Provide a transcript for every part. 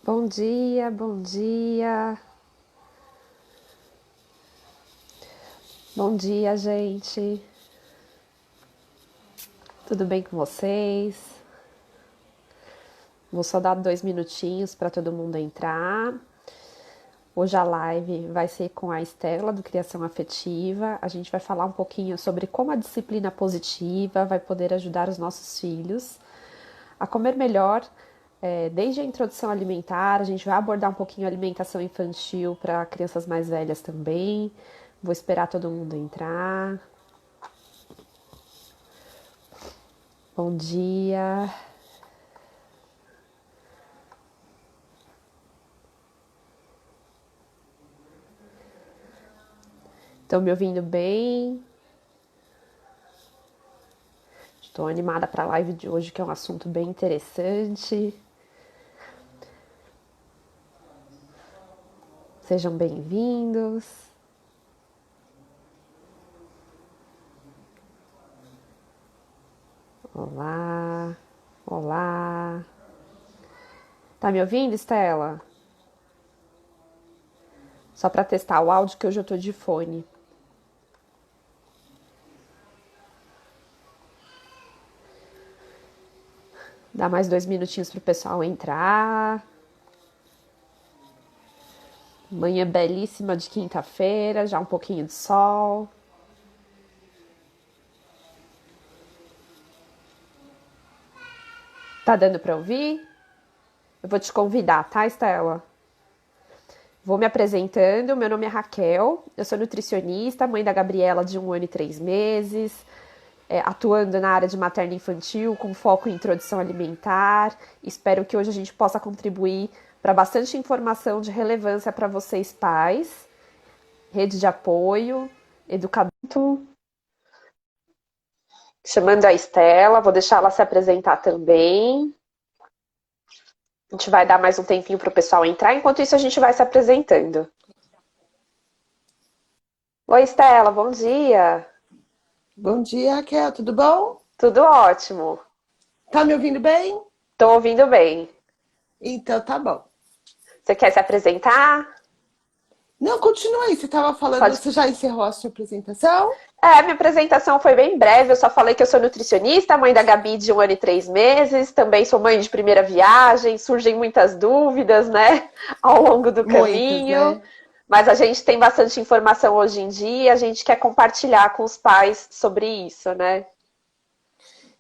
Bom dia, bom dia. Bom dia, gente. Tudo bem com vocês? Vou só dar 2 minutinhos para todo mundo entrar. Hoje a live vai ser com a Estela, do Criação Afetiva. A gente vai falar um pouquinho sobre como a disciplina positiva vai poder ajudar os nossos filhos a comer melhor, desde a introdução alimentar. A gente vai abordar um pouquinho a alimentação infantil para crianças mais velhas também. Vou esperar todo mundo entrar. Bom dia. Estão me ouvindo bem? Estou animada para a live de hoje, que é um assunto bem interessante. Sejam bem-vindos. Olá, olá. Tá me ouvindo, Estela? Só para testar o áudio, que hoje eu tô de fone. Dá mais 2 minutinhos pro pessoal entrar. Manhã belíssima de quinta-feira, já um pouquinho de sol. Tá dando para ouvir? Eu vou te convidar, tá, Estela? Vou me apresentando, meu nome é Raquel, eu sou nutricionista, mãe da Gabriela de 1 ano e 3 meses, atuando na área de materno-infantil com foco em introdução alimentar. Espero que hoje a gente possa contribuir para bastante informação de relevância para vocês pais, rede de apoio, educador. Chamando a Estela, vou deixar ela se apresentar também. A gente vai dar mais um tempinho para o pessoal entrar, enquanto isso a gente vai se apresentando. Oi, Estela, bom dia. Bom dia, Raquel, tudo bom? Tudo ótimo. Tá me ouvindo bem? Tô ouvindo bem. Então tá bom. Você quer se apresentar? Não, continua aí. Você estava falando, Pode. você já encerrou a sua apresentação? Minha apresentação foi bem breve. Eu só falei que eu sou nutricionista, mãe da Gabi de 1 ano e 3 meses. Também sou mãe de primeira viagem. Surgem muitas dúvidas, né, ao longo do Muitas, caminho. né? Mas a gente tem bastante informação hoje em dia. A gente quer compartilhar com os pais sobre isso, né?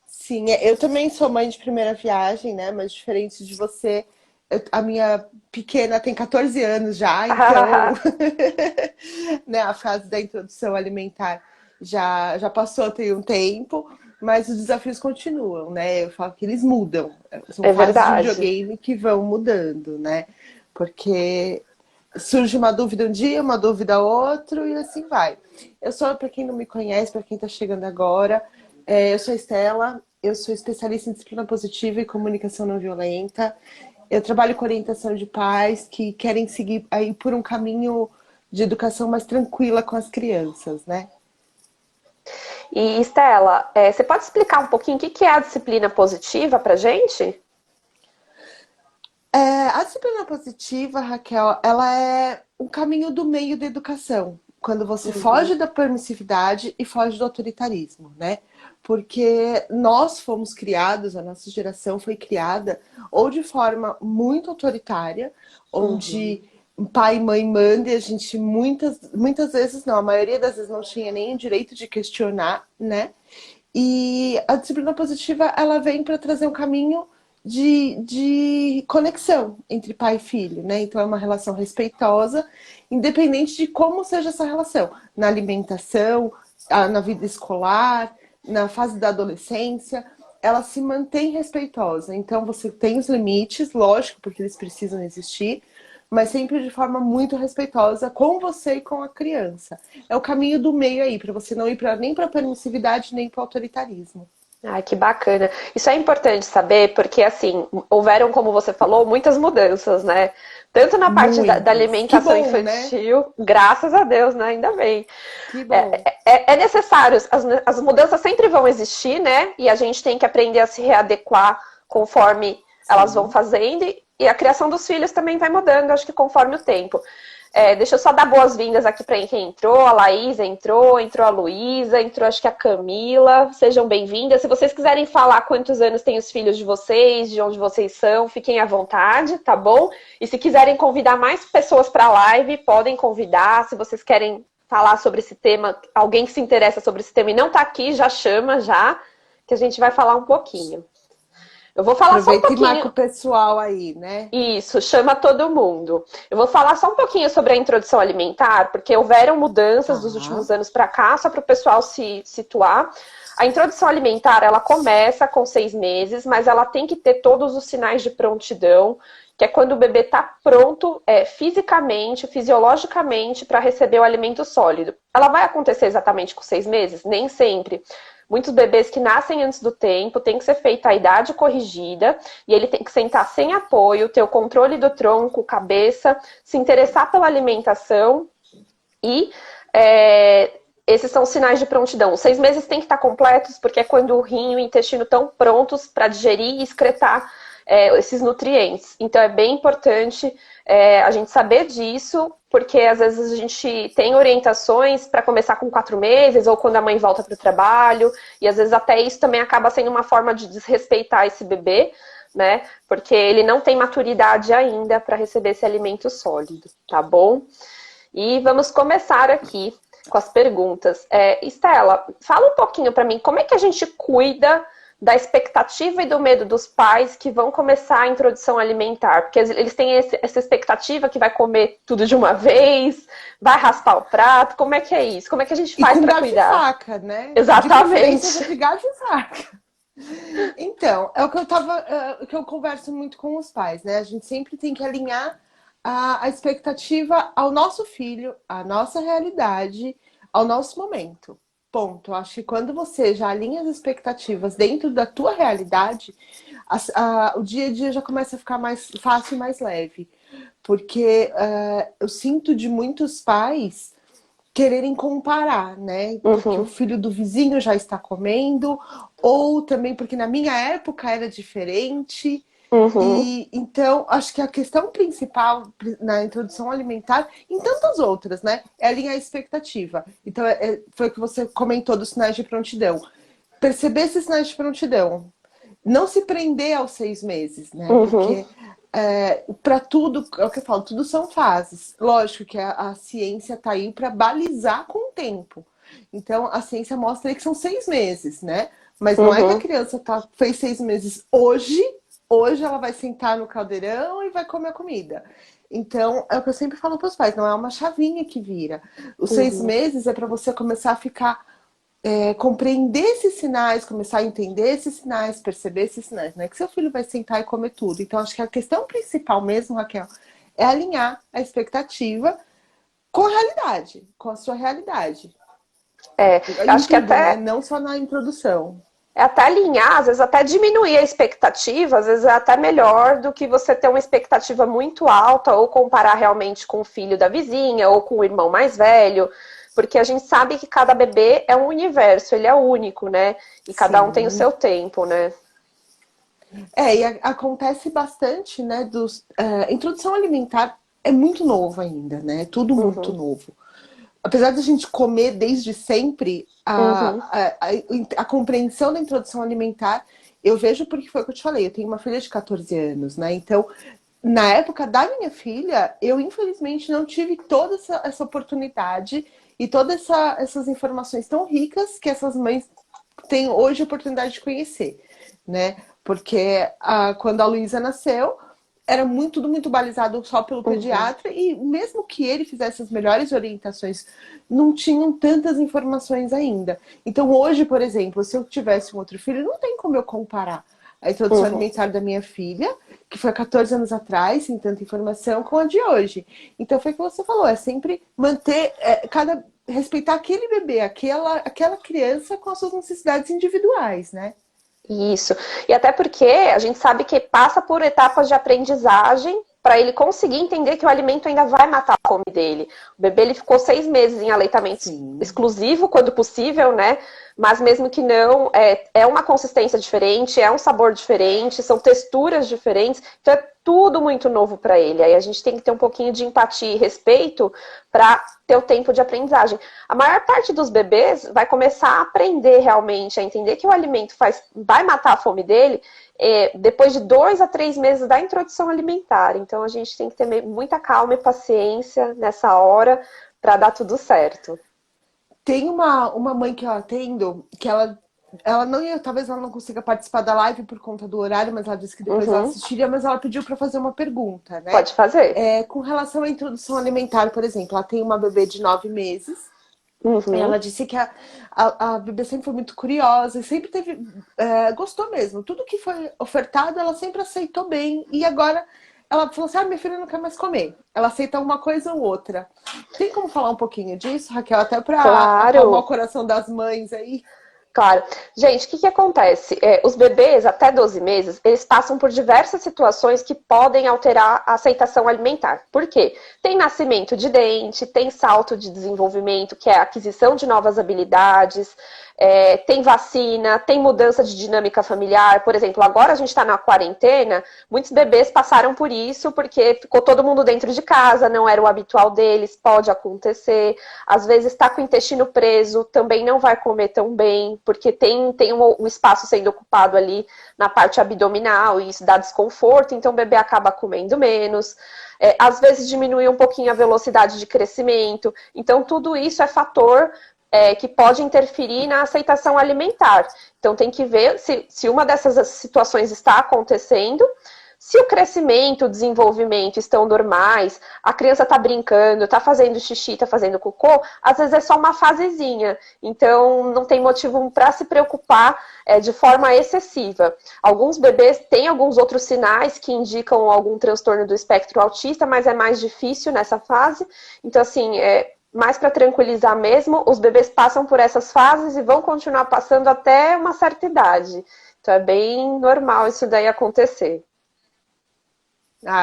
Sim, eu também sou mãe de primeira viagem, né? Mas diferente de você, a minha pequena tem 14 anos já, então né, a fase da introdução alimentar já passou tem um tempo, mas os desafios continuam, né? Eu falo que eles mudam. São É fases de verdade. videogame que vão mudando, né? Porque surge uma dúvida um dia, uma dúvida outro, e assim vai. Eu sou, para quem não me conhece, para quem está chegando agora, eu sou a Estela, eu sou especialista em disciplina positiva e comunicação não violenta. Eu trabalho com orientação de pais que querem seguir aí por um caminho de educação mais tranquila com as crianças, né? E, Estela, você pode explicar um pouquinho o que é a disciplina positiva pra gente? A disciplina positiva, Raquel, ela é um caminho do meio da educação, quando você Uhum. foge da permissividade e foge do autoritarismo, né? Porque nós fomos criados, a nossa geração foi criada ou de forma muito autoritária, Uhum. onde pai e mãe mandam e a gente muitas vezes não, a maioria das vezes não tinha nem o direito de questionar, né? E a disciplina positiva, ela vem para trazer um caminho de conexão entre pai e filho, né? Então é uma relação respeitosa, independente de como seja essa relação, na alimentação, na vida escolar, na fase da adolescência, ela se mantém respeitosa. Então você tem os limites, lógico, porque eles precisam existir, mas sempre de forma muito respeitosa com você e com a criança. É o caminho do meio aí, para você não ir nem para permissividade nem para autoritarismo. Ai, que bacana. Isso é importante saber, porque assim, houveram, como você falou, muitas mudanças, né? Tanto na parte da Muitas. Que alimentação bom, né? infantil, graças a Deus, né? Ainda bem. Que É, bom. é necessário, as mudanças sempre vão existir, né? E a gente tem que aprender a se readequar conforme elas vão Sim. fazendo. E a criação dos filhos também vai mudando, acho que conforme o tempo. Deixa eu só dar boas-vindas aqui para quem entrou. A Laís entrou a Luísa, entrou acho que a Camila. Sejam bem-vindas. Se vocês quiserem falar quantos anos têm os filhos de vocês, de onde vocês são, fiquem à vontade, tá bom? E se quiserem convidar mais pessoas para a live, podem convidar. Se vocês querem falar sobre esse tema, alguém que se interessa sobre esse tema e não está aqui, já chama já, que a gente vai falar um pouquinho. Eu vou falar só um pouquinho. Aproveita e marca o pessoal aí, né? Isso, chama todo mundo. Eu vou falar só um pouquinho sobre a introdução alimentar, porque houveram mudanças dos últimos anos para cá, só para o pessoal se situar. A introdução alimentar, ela começa com 6 meses, mas ela tem que ter todos os sinais de prontidão, que é quando o bebê está pronto fisicamente, fisiologicamente, para receber o alimento sólido. Ela vai acontecer exatamente com 6 meses? Nem sempre. Muitos bebês que nascem antes do tempo tem que ser feita a idade corrigida e ele tem que sentar sem apoio, ter o controle do tronco, cabeça, se interessar pela alimentação e esses são os sinais de prontidão. Os 6 meses tem que estar completos porque é quando o rim e o intestino estão prontos para digerir e excretar esses nutrientes. Então é bem importante a gente saber disso, porque às vezes a gente tem orientações para começar com 4 meses, ou quando a mãe volta para o trabalho, e às vezes até isso também acaba sendo uma forma de desrespeitar esse bebê, né? Porque ele não tem maturidade ainda para receber esse alimento sólido, tá bom? E vamos começar aqui com as perguntas. Estela, fala um pouquinho para mim, como é que a gente cuida da expectativa e do medo dos pais que vão começar a introdução alimentar? Porque eles têm essa expectativa que vai comer tudo de uma vez, vai raspar o prato, como é que é isso? Como é que a gente faz para cuidar? E com faca, né? Exatamente. De garfo e faca. Então, é o que eu converso muito com os pais, né? A gente sempre tem que alinhar a expectativa ao nosso filho, à nossa realidade, ao nosso momento. Ponto. Acho que quando você já alinha as expectativas dentro da tua realidade, o dia a dia já começa a ficar mais fácil e mais leve. Porque eu sinto de muitos pais quererem comparar, né? Porque o filho do vizinho já está comendo, ou também porque na minha época era diferente. E então, acho que a questão principal na introdução alimentar, em tantas outras, né? É alinhar a expectativa. Então, foi o que você comentou dos sinais de prontidão. Perceber esses sinais de prontidão. Não se prender aos 6 meses, né? Porque para tudo, é o que eu falo, tudo são fases. Lógico que a ciência está aí para balizar com o tempo. Então, a ciência mostra aí que são 6 meses, né? Mas não é que a criança fez 6 meses hoje ela vai sentar no caldeirão e vai comer a comida. Então, é o que eu sempre falo para os pais, não é uma chavinha que vira. Os 6 meses é para você começar a ficar, compreender esses sinais, começar a entender esses sinais, perceber esses sinais. Não é que seu filho vai sentar e comer tudo. Então, acho que a questão principal mesmo, Raquel, é alinhar a expectativa com a realidade, com a sua realidade. Acho que né? até... Não só na introdução. até alinhar, às vezes até diminuir a expectativa, às vezes é até melhor do que você ter uma expectativa muito alta ou comparar realmente com o filho da vizinha ou com o irmão mais velho, porque a gente sabe que cada bebê é um universo, ele é único, né? E cada um tem o seu tempo, né? E acontece bastante, né? Introdução alimentar é muito novo ainda, né? É tudo muito novo. Apesar de a gente comer desde sempre, a compreensão da introdução alimentar, eu vejo porque foi o que eu te falei, eu tenho uma filha de 14 anos, né? Então, na época da minha filha, eu infelizmente não tive toda essa oportunidade e todas essas informações tão ricas que essas mães têm hoje a oportunidade de conhecer, né? Porque quando a Luísa nasceu, era tudo muito balizado só pelo pediatra, e mesmo que ele fizesse as melhores orientações, não tinham tantas informações ainda. Então hoje, por exemplo, se eu tivesse um outro filho, não tem como eu comparar a introdução alimentar da minha filha, que foi há 14 anos atrás, sem tanta informação, com a de hoje. Então foi o que você falou, é sempre manter, respeitar aquele bebê, aquela criança com as suas necessidades individuais, né? Isso. E até porque a gente sabe que passa por etapas de aprendizagem para ele conseguir entender que o alimento ainda vai matar a fome dele. O bebê ele ficou 6 meses em aleitamento exclusivo, quando possível, né? mas mesmo que não, é uma consistência diferente, é um sabor diferente, são texturas diferentes, então é tudo muito novo para ele. Aí a gente tem que ter um pouquinho de empatia e respeito para ter o tempo de aprendizagem. A maior parte dos bebês vai começar a aprender realmente, a entender que o alimento vai matar a fome dele depois de 2 a 3 meses da introdução alimentar. Então a gente tem que ter muita calma e paciência nessa hora para dar tudo certo. Tem uma mãe que eu atendo que ela não ia, talvez ela não consiga participar da live por conta do horário, mas ela disse que depois ela assistiria, mas ela pediu para fazer uma pergunta, né? Pode fazer. Com relação à introdução alimentar, por exemplo, ela tem uma bebê de 9 meses. Ela disse que a bebê sempre foi muito curiosa e sempre gostou mesmo. Tudo que foi ofertado, ela sempre aceitou bem. E agora ela falou assim: minha filha não quer mais comer. Ela aceita uma coisa ou outra. Tem como falar um pouquinho disso, Raquel? Até para acalmar o coração das mães aí. Claro. Gente, o que acontece? Os bebês até 12 meses, eles passam por diversas situações que podem alterar a aceitação alimentar. Por quê? Tem nascimento de dente, tem salto de desenvolvimento, que é a aquisição de novas habilidades, tem vacina, tem mudança de dinâmica familiar. Por exemplo, agora a gente está na quarentena, muitos bebês passaram por isso porque ficou todo mundo dentro de casa, não era o habitual deles, pode acontecer. Às vezes está com o intestino preso, também não vai comer tão bem, porque tem um espaço sendo ocupado ali na parte abdominal e isso dá desconforto, então o bebê acaba comendo menos. Às vezes diminui um pouquinho a velocidade de crescimento. Então tudo isso é fator que pode interferir na aceitação alimentar. Então tem que ver se uma dessas situações está acontecendo. Se o crescimento, o desenvolvimento estão normais, a criança está brincando, está fazendo xixi, está fazendo cocô, às vezes é só uma fasezinha. Então, não tem motivo para se preocupar de forma excessiva. Alguns bebês têm alguns outros sinais que indicam algum transtorno do espectro autista, mas é mais difícil nessa fase. Então, assim, mais para tranquilizar mesmo, os bebês passam por essas fases e vão continuar passando até uma certa idade. Então, é bem normal isso daí acontecer.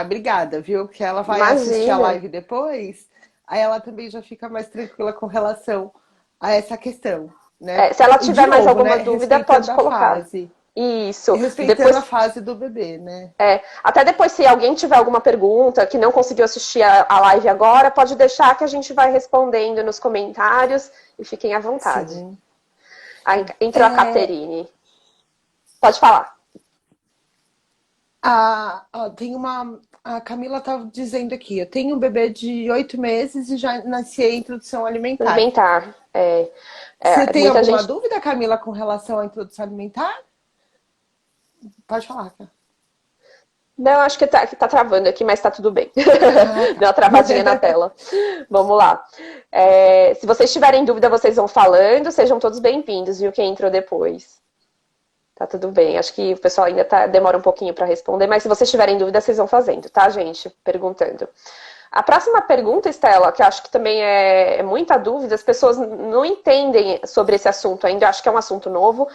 Obrigada, viu? Porque ela vai assistir a Imagina. live depois, aí ela também já fica mais tranquila com relação a essa questão, né? Se ela E de tiver mais novo, alguma né? dúvida, Respeitando pode a colocar. fase. Isso. Respeitando Depois, a fase do bebê, né? até depois, se alguém tiver alguma pergunta que não conseguiu assistir a live agora, pode deixar que a gente vai respondendo nos comentários e fiquem à vontade. Sim. Aí, entrou a Caterine. Pode falar. Tem a Camila tá dizendo aqui, eu tenho um bebê de 8 meses e já nasci a introdução alimentar. Alimentar. Você tem Muita alguma gente. dúvida, Camila, com relação à introdução alimentar? Pode falar, cara. Não, acho que tá travando aqui, mas tá tudo bem. Tá. Deu uma travadinha na tela. Vamos lá. Se vocês tiverem dúvida, vocês vão falando. Sejam todos bem-vindos, viu? Quem entrou depois. Tá tudo bem. Acho que o pessoal ainda demora um pouquinho para responder, mas se vocês tiverem dúvida, vocês vão fazendo, tá, gente? Perguntando. A próxima pergunta, Estela, que eu acho que também é muita dúvida, as pessoas não entendem sobre esse assunto ainda, eu acho que é um assunto novo.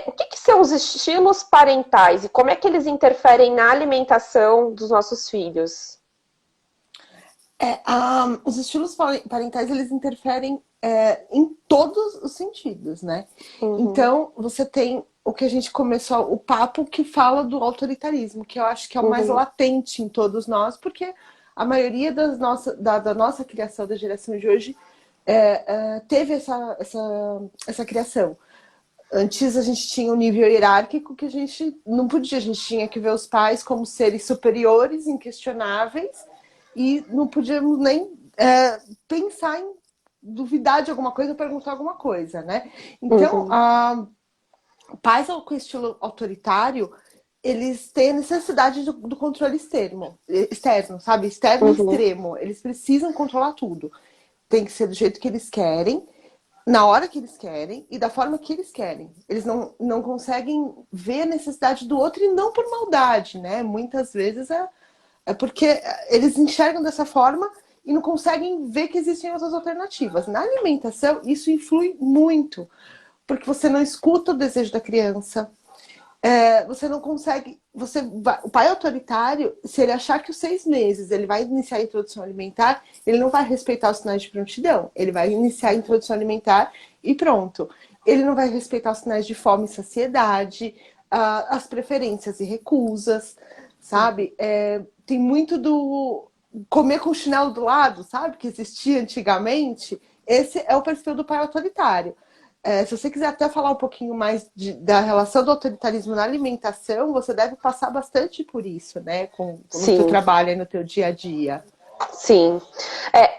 O que são os estilos parentais e como é que eles interferem na alimentação dos nossos filhos? Os estilos parentais, eles interferem em todos os sentidos, né? Então, você tem o que a gente começou, o papo que fala do autoritarismo, que eu acho que é o mais latente em todos nós, porque a maioria da nossa criação, da geração de hoje, teve essa criação. Antes a gente tinha um nível hierárquico que a gente não podia, a gente tinha que ver os pais como seres superiores, inquestionáveis, e não podíamos nem pensar em duvidar de alguma coisa ou perguntar alguma coisa, né? Então, pais com estilo autoritário, eles têm a necessidade do controle externo, sabe? Externo e extremo. Eles precisam controlar tudo. Tem que ser do jeito que eles querem, na hora que eles querem e da forma que eles querem. Eles não conseguem ver a necessidade do outro e não por maldade, né? Muitas vezes é porque eles enxergam dessa forma e não conseguem ver que existem outras alternativas. Na alimentação, isso influi muito, porque você não escuta o desejo da criança. Você não consegue. O pai autoritário, se ele achar que os 6 meses ele vai iniciar a introdução alimentar, ele não vai respeitar os sinais de prontidão. Ele vai iniciar a introdução alimentar e pronto. ele não vai respeitar os sinais de fome e saciedade, as preferências e recusas, sabe? Tem muito do comer com o chinelo do lado, sabe? Que existia antigamente. Esse é o perfil do pai autoritário. Se você quiser até falar um pouquinho mais da relação do autoritarismo na alimentação, você deve passar bastante por isso, né? No teu Sim. trabalho e no teu dia a dia. Sim.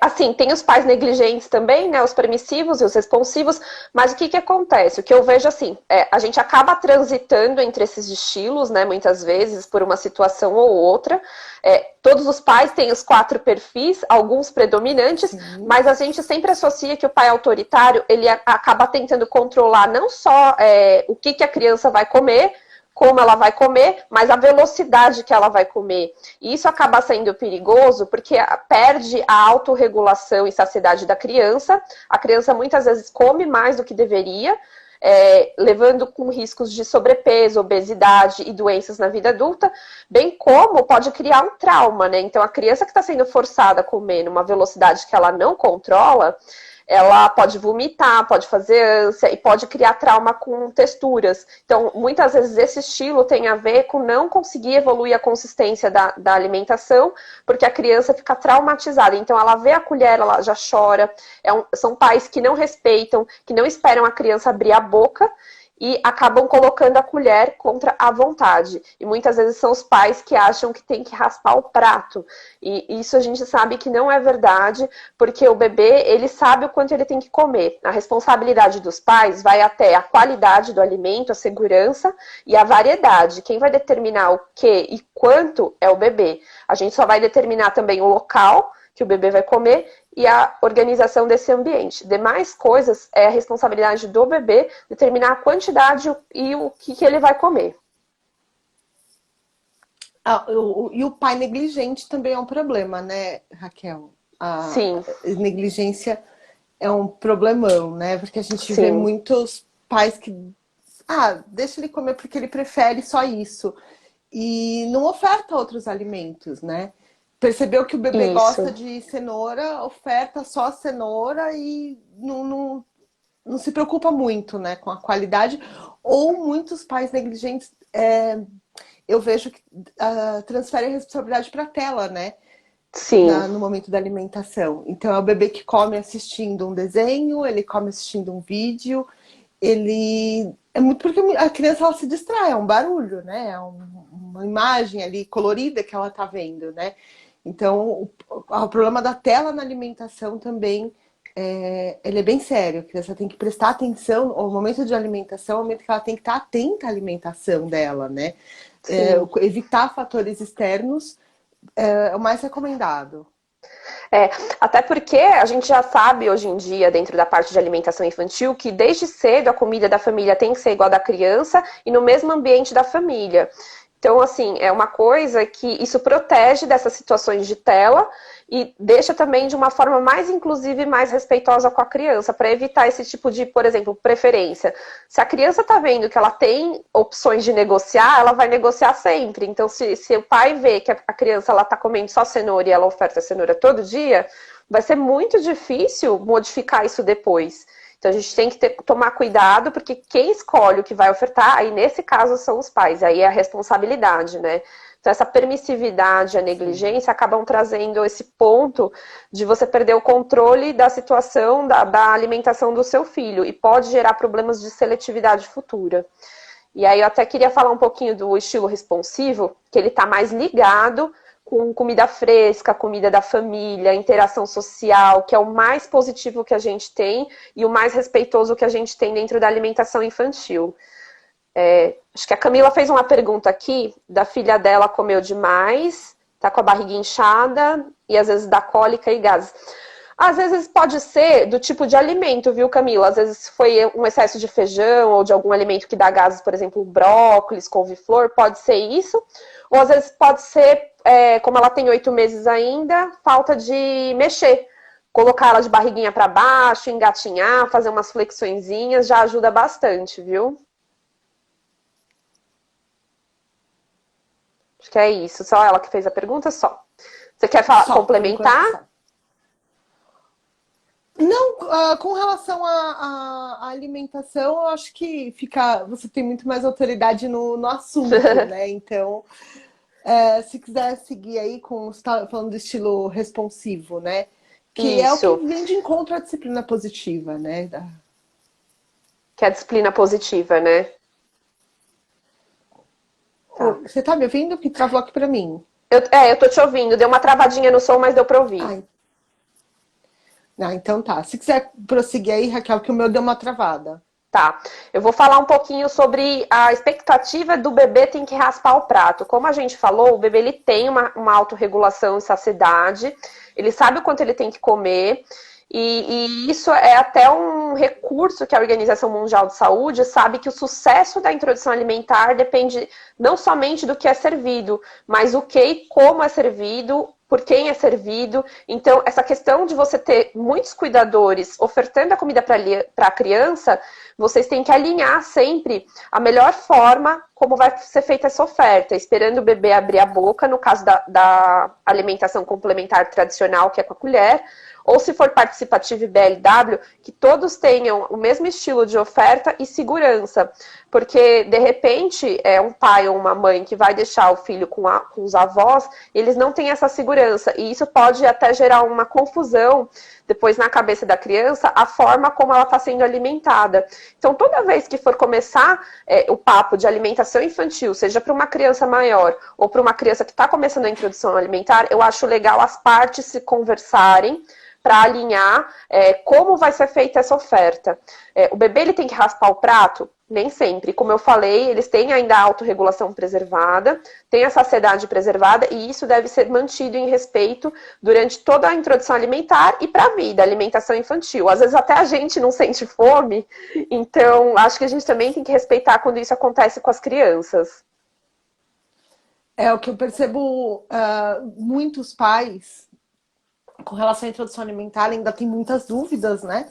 Assim, tem os pais negligentes também, né? Os permissivos e os responsivos, mas o que que acontece? O que eu vejo assim, a gente acaba transitando entre esses estilos, né? Muitas vezes, por uma situação ou outra. Todos os pais têm os 4 perfis, alguns predominantes, Sim. mas a gente sempre associa que o pai autoritário, ele acaba tentando controlar não só o que que a criança vai comer, como ela vai comer, mas a velocidade que ela vai comer. E isso acaba sendo perigoso porque perde a autorregulação e saciedade da criança. A criança muitas vezes come mais do que deveria, levando com riscos de sobrepeso, obesidade e doenças na vida adulta, bem como pode criar um trauma, né? Então a criança que está sendo forçada a comer numa velocidade que ela não controla, ela pode vomitar, pode fazer ânsia e pode criar trauma com texturas. Então, muitas vezes esse estilo tem a ver com não conseguir evoluir a consistência da alimentação, porque a criança fica traumatizada. Então, ela vê a colher, ela já chora. São pais que não respeitam, que não esperam a criança abrir a boca e acabam colocando a colher contra a vontade. E muitas vezes são os pais que acham que tem que raspar o prato. E isso a gente sabe que não é verdade, porque o bebê, ele sabe o quanto ele tem que comer. A responsabilidade dos pais vai até a qualidade do alimento, a segurança e a variedade. Quem vai determinar o que e quanto é o bebê. A gente só vai determinar também o local que o bebê vai comer e a organização desse ambiente. Demais coisas é a responsabilidade do bebê determinar a quantidade e o que ele vai comer. E o pai negligente também é um problema, né, Raquel? A Sim, negligência é um problemão, né? Porque a gente vê sim, muitos pais que, deixa ele comer porque ele prefere só isso. E não oferta outros alimentos, né? Percebeu que o bebê gosta isso. de cenoura, oferta só cenoura e não se preocupa muito, né, com a qualidade. Ou muitos pais negligentes, eu vejo que transferem a responsabilidade para a tela, né? Sim, No momento da alimentação. Então é o bebê que come assistindo um desenho, ele come assistindo um vídeo, ele. É muito porque a criança ela se distrai, é um barulho, né? Uma imagem ali colorida que ela tá vendo, né? Então o problema da tela na alimentação também ele é bem sério. A criança tem que prestar atenção, o momento de alimentação é o momento que ela tem que estar atenta à alimentação dela, né? sim. Evitar fatores externos é o mais recomendado. É, até porque a gente já sabe hoje em dia, dentro da parte de alimentação infantil, que desde cedo a comida da família tem que ser igual à da criança e no mesmo ambiente da família. Então, assim, é uma coisa que isso protege dessas situações de tela e deixa também de uma forma mais inclusiva e mais respeitosa com a criança, para evitar esse tipo de, por exemplo, preferência. Se a criança está vendo que ela tem opções de negociar, ela vai negociar sempre. Então, se o pai vê que a criança está comendo só cenoura e ela oferta cenoura todo dia, vai ser muito difícil modificar isso depois. Então a gente tem que tomar cuidado, porque quem escolhe o que vai ofertar, aí nesse caso são os pais, aí é a responsabilidade, né? Então essa permissividade, a Sim. negligência acabam trazendo esse ponto de você perder o controle da situação, da alimentação do seu filho, e pode gerar problemas de seletividade futura. E aí eu até queria falar um pouquinho do estilo responsivo, que ele está mais ligado com comida fresca, comida da família, interação social, que é o mais positivo que a gente tem e o mais respeitoso que a gente tem dentro da alimentação infantil. Acho que a Camila fez uma pergunta aqui, da filha dela comeu demais, tá com a barriga inchada e às vezes dá cólica e gases. Às vezes pode ser do tipo de alimento, viu, Camila? Às vezes foi um excesso de feijão ou de algum alimento que dá gases, por exemplo, brócolis, couve-flor, pode ser isso. Ou às vezes pode ser, como ela tem 8 meses ainda, falta de mexer. Colocar ela de barriguinha para baixo, engatinhar, fazer umas flexõezinhas, já ajuda bastante, viu? Acho que é isso. Só ela que fez a pergunta, só. Você quer Só, por enquanto complementar? só. Não, com relação à alimentação, eu acho que você tem muito mais autoridade no assunto, né? Então, se quiser seguir aí com, você tá falando do estilo responsivo, né? Que é o que Isso, vem de encontro à disciplina positiva, né? que é a disciplina positiva, né? Tá. Você tá me ouvindo? Que travou aqui pra mim. Eu tô te ouvindo, deu uma travadinha no som, mas deu pra ouvir. Ah, então tá. Se quiser prosseguir aí, Raquel, que o meu deu uma travada. Tá, eu vou falar um pouquinho sobre a expectativa do bebê tem que raspar o prato. Como a gente falou, o bebê ele tem uma autorregulação e saciedade, ele sabe o quanto ele tem que comer, e isso é até um recurso que a Organização Mundial de Saúde sabe que o sucesso da introdução alimentar depende não somente do que é servido, mas o que e como é servido, por quem é servido. Então, essa questão de você ter muitos cuidadores ofertando a comida para a criança, vocês têm que alinhar sempre a melhor forma como vai ser feita essa oferta, esperando o bebê abrir a boca, no caso da alimentação complementar tradicional, que é com a colher, ou se for participativo e BLW, que todos tenham o mesmo estilo de oferta e segurança. Porque, de repente, é um pai ou uma mãe que vai deixar o filho com os avós, eles não têm essa segurança. E isso pode até gerar uma confusão depois na cabeça da criança, a forma como ela está sendo alimentada. Então, toda vez que for começar o papo de alimentação infantil, seja para uma criança maior ou para uma criança que está começando a introdução alimentar, eu acho legal as partes se conversarem para alinhar como vai ser feita essa oferta. O bebê ele tem que raspar o prato? Nem sempre. Como eu falei, eles têm ainda a autorregulação preservada, têm a saciedade preservada, e isso deve ser mantido em respeito durante toda a introdução alimentar e para a vida, alimentação infantil. Às vezes até a gente não sente fome, então acho que a gente também tem que respeitar quando isso acontece com as crianças. É o que eu percebo, muitos pais com relação à introdução alimentar ainda tem muitas dúvidas, né?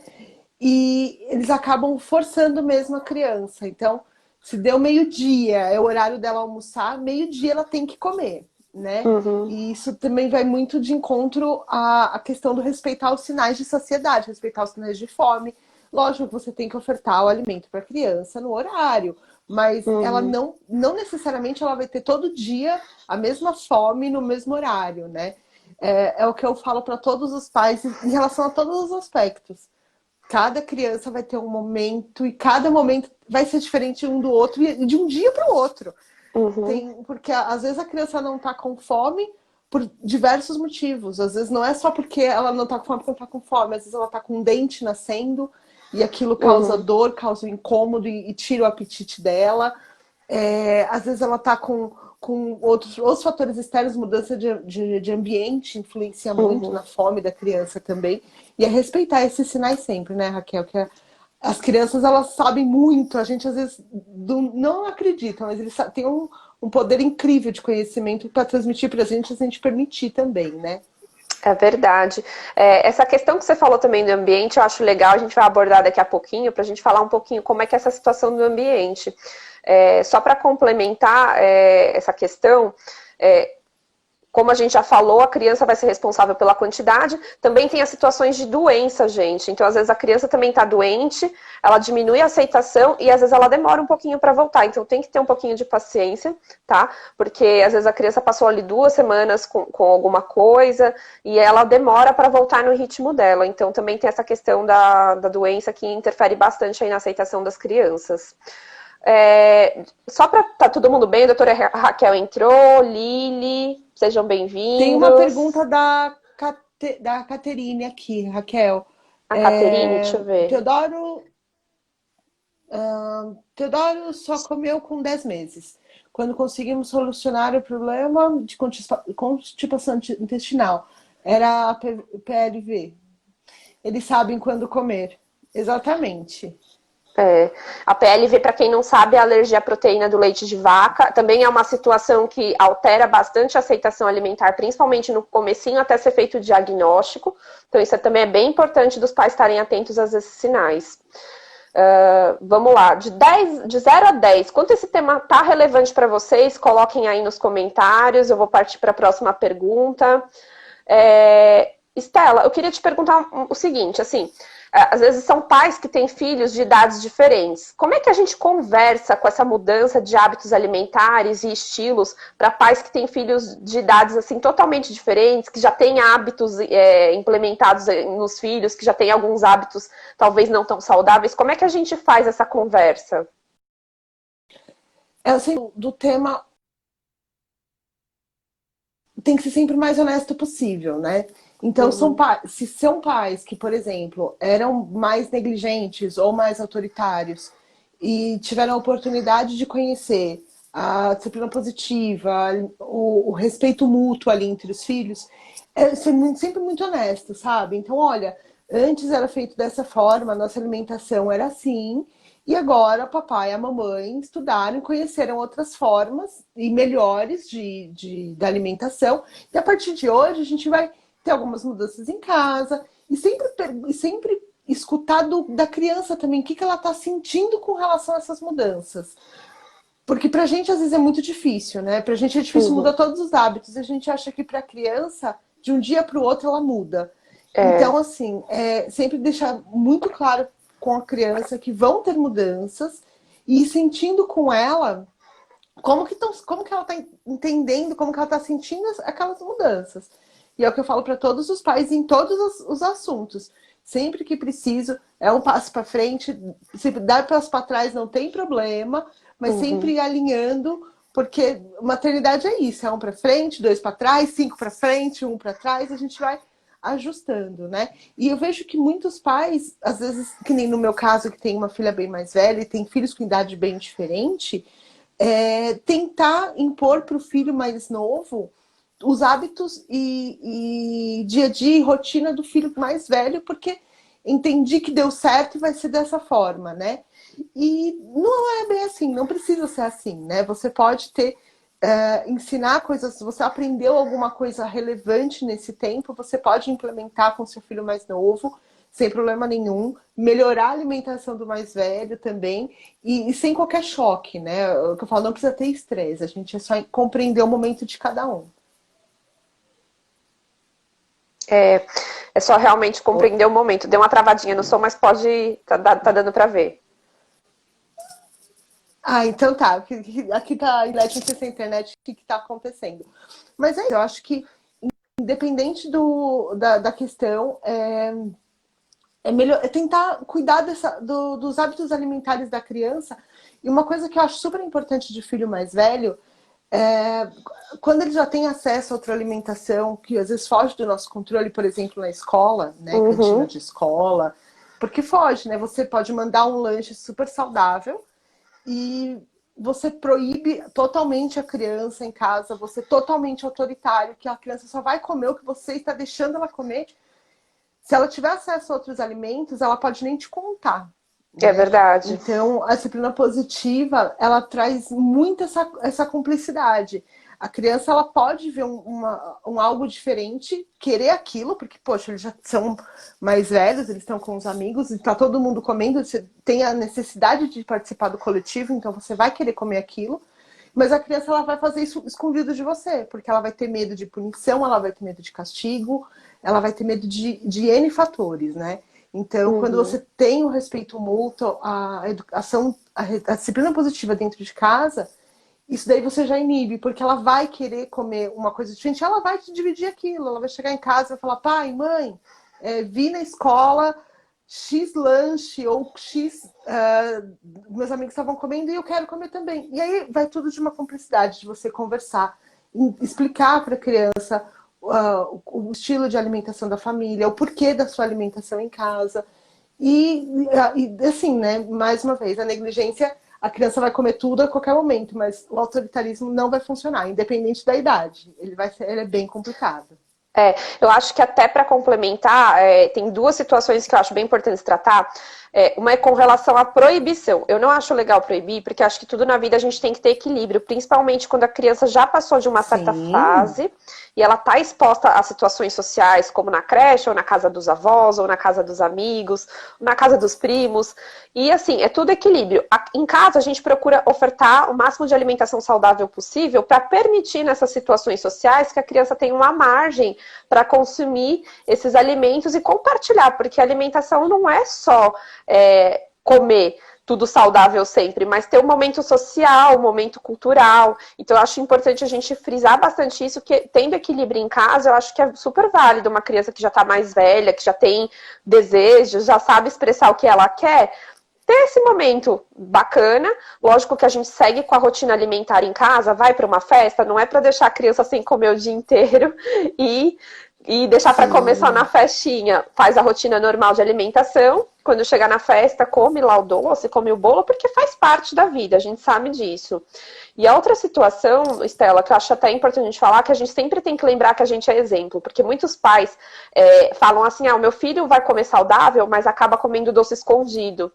E eles acabam forçando mesmo a criança. Então, se deu meio-dia, é o horário dela almoçar, meio-dia ela tem que comer, né? Uhum, E isso também vai muito de encontro à questão do respeitar os sinais de saciedade, respeitar os sinais de fome. Lógico que você tem que ofertar o alimento para a criança no horário, mas ela uhum, não necessariamente ela vai ter todo dia a mesma fome no mesmo horário, né? É o que eu falo para todos os pais em relação a todos os aspectos. Cada criança vai ter um momento e cada momento vai ser diferente um do outro e de um dia para o outro. uhum, Porque às vezes a criança não está com fome por diversos motivos. Às vezes não é só porque ela não está com fome porque não está com fome. Às vezes ela está com um dente nascendo e aquilo causa uhum, dor, causa um incômodo e tira o apetite dela. Às vezes ela está com outros fatores externos, mudança de ambiente influencia muito uhum. na fome da criança também. E é respeitar esses sinais sempre, né, Raquel? Que as crianças, elas sabem muito. A gente, às vezes, não acredita, mas eles têm um poder incrível de conhecimento para transmitir para a gente, se a gente permitir também, né? É verdade. Essa questão que você falou também do ambiente, eu acho legal, a gente vai abordar daqui a pouquinho, para a gente falar um pouquinho como é que é essa situação do ambiente. Só para complementar essa questão, como a gente já falou, a criança vai ser responsável pela quantidade. Também tem as situações de doença, gente. Então, às vezes, a criança também está doente, ela diminui a aceitação e, às vezes, ela demora um pouquinho para voltar. Então, tem que ter um pouquinho de paciência, tá? Porque, às vezes, a criança passou ali 2 semanas com alguma coisa e ela demora para voltar no ritmo dela. Então, também tem essa questão da doença que interfere bastante aí na aceitação das crianças. Só para tá todo mundo bem, a doutora Raquel entrou, Lili, sejam Tem uma bem-vindos. pergunta da Caterine aqui, Raquel. A Caterine, deixa eu ver. Teodoro, Teodoro só comeu com 10 meses. Quando conseguimos solucionar o problema de constipação intestinal, era a PLV. Eles sabem quando comer. Exatamente. A PLV, para quem não sabe, é a alergia à proteína do leite de vaca. Também é uma situação que altera bastante a aceitação alimentar, principalmente no comecinho, até ser feito o diagnóstico. Então, isso também é bem importante dos pais estarem atentos a esses sinais. Vamos lá, de 0 a 10, quanto esse tema está relevante para vocês? Coloquem aí nos comentários, eu vou partir para a próxima pergunta. Estela, eu queria te perguntar o seguinte, assim, às vezes são pais que têm filhos de idades diferentes. Como é que a gente conversa com essa mudança de hábitos alimentares e estilos para pais que têm filhos de idades assim totalmente diferentes, que já têm hábitos implementados nos filhos, que já têm alguns hábitos talvez não tão saudáveis? Como é que a gente faz essa conversa? É assim, do tema tem que ser sempre o mais honesto possível, né? Então, Uhum, se são pais que, por exemplo, eram mais negligentes ou mais autoritários e tiveram a oportunidade de conhecer a disciplina positiva, o respeito mútuo ali entre os filhos, é ser sempre muito honesto, sabe? Então, olha, antes era feito dessa forma, a nossa alimentação era assim, e agora o papai e a mamãe estudaram e conheceram outras formas e melhores da alimentação. E a partir de hoje a gente vai ter algumas mudanças em casa e sempre escutar da criança também o que ela está sentindo com relação a essas mudanças. Porque pra gente às vezes é muito difícil, né? Pra gente é difícil mudar uhum. todos os hábitos. A gente acha que pra criança, de um dia para o outro, ela muda. Então, É, assim, sempre deixar muito claro com a criança que vão ter mudanças e ir sentindo com ela como que ela está entendendo, como que ela está sentindo aquelas mudanças. E é o que eu falo para todos os pais em todos os assuntos. Sempre que preciso, é um passo para frente, se dar passo para trás não tem problema, mas uhum. sempre alinhando, porque maternidade é isso, é um para frente, dois para trás, cinco para frente, um para trás, a gente vai ajustando, né? E eu vejo que muitos pais, às vezes, que nem no meu caso, que tem uma filha bem mais velha e tem filhos com idade bem diferente, tentar impor para o filho mais novo os hábitos e dia a dia e rotina do filho mais velho, porque entendi que deu certo e vai ser dessa forma, né? E não é bem assim, não precisa ser assim, né? Você pode ensinar coisas, se você aprendeu alguma coisa relevante nesse tempo, você pode implementar com seu filho mais novo, sem problema nenhum, melhorar a alimentação do mais velho também, e sem qualquer choque, né? O que eu falo, não precisa ter estresse, a gente é só compreender o momento de cada um. É, é só realmente compreender o momento. Deu uma travadinha no som, mas pode. Tá dando pra ver. Ah, então tá. Aqui tá a essa internet, o que está acontecendo? Mas eu acho que, independente da questão, é melhor tentar cuidar dos hábitos alimentares da criança. E uma coisa que eu acho super importante de filho mais velho é quando ele já tem acesso a outra alimentação que às vezes foge do nosso controle, por exemplo, na escola, né, cantina Uhum. de escola, porque foge, né? Você pode mandar um lanche super saudável e você proíbe totalmente a criança em casa, você é totalmente autoritário, que a criança só vai comer o que você está deixando ela comer. Se ela tiver acesso a outros alimentos, ela pode nem te contar, É né? verdade. Então, a disciplina positiva, ela traz muito essa cumplicidade. A criança, ela pode ver um algo diferente, querer aquilo, porque, poxa, eles já são mais velhos, eles estão com os amigos, e tá todo mundo comendo, você tem a necessidade de participar do coletivo, então você vai querer comer aquilo. Mas a criança ela vai fazer isso escondido de você, porque ela vai ter medo de punição, ela vai ter medo de castigo, ela vai ter medo de N fatores, né? Então, quando Uhum. você tem o respeito mútuo, a educação, a disciplina positiva dentro de casa, isso daí você já inibe, porque ela vai querer comer uma coisa diferente, ela vai te dividir aquilo, ela vai chegar em casa e vai falar, pai, mãe, vi na escola X lanche ou X meus amigos estavam comendo e eu quero comer também. E aí vai tudo de uma cumplicidade, de você conversar, explicar para a criança o estilo de alimentação da família, o porquê da sua alimentação em casa. E assim, né? Mais uma vez, a negligência, a criança vai comer tudo a qualquer momento, mas o autoritarismo não vai funcionar, independente da idade. Ele é bem complicado. Eu acho que até para complementar, tem duas situações que eu acho bem importantes tratar. Uma é com relação à proibição. Eu não acho legal proibir, porque acho que tudo na vida a gente tem que ter equilíbrio, principalmente quando a criança já passou de uma certa Sim, fase e ela está exposta a situações sociais, como na creche, ou na casa dos avós, ou na casa dos amigos, na casa dos primos. E assim, é tudo equilíbrio. Em casa, a gente procura ofertar o máximo de alimentação saudável possível para permitir nessas situações sociais que a criança tenha uma margem para consumir esses alimentos e compartilhar, porque a alimentação não é só comer tudo saudável sempre, mas ter um momento social, um momento cultural. Então, eu acho importante a gente frisar bastante isso, que tendo equilíbrio em casa, eu acho que é super válido uma criança que já está mais velha, que já tem desejos, já sabe expressar o que ela quer, ter esse momento bacana. Lógico que a gente segue com a rotina alimentar em casa, vai para uma festa, não é para deixar a criança sem comer o dia inteiro e deixar para comer só na festinha. Faz a rotina normal de alimentação. Quando chegar na festa, come lá o doce, come o bolo, porque faz parte da vida, a gente sabe disso. E a outra situação, Estela, que eu acho até importante a gente falar, que a gente sempre tem que lembrar que a gente é exemplo, porque muitos pais falam assim, o meu filho vai comer saudável, mas acaba comendo doce escondido.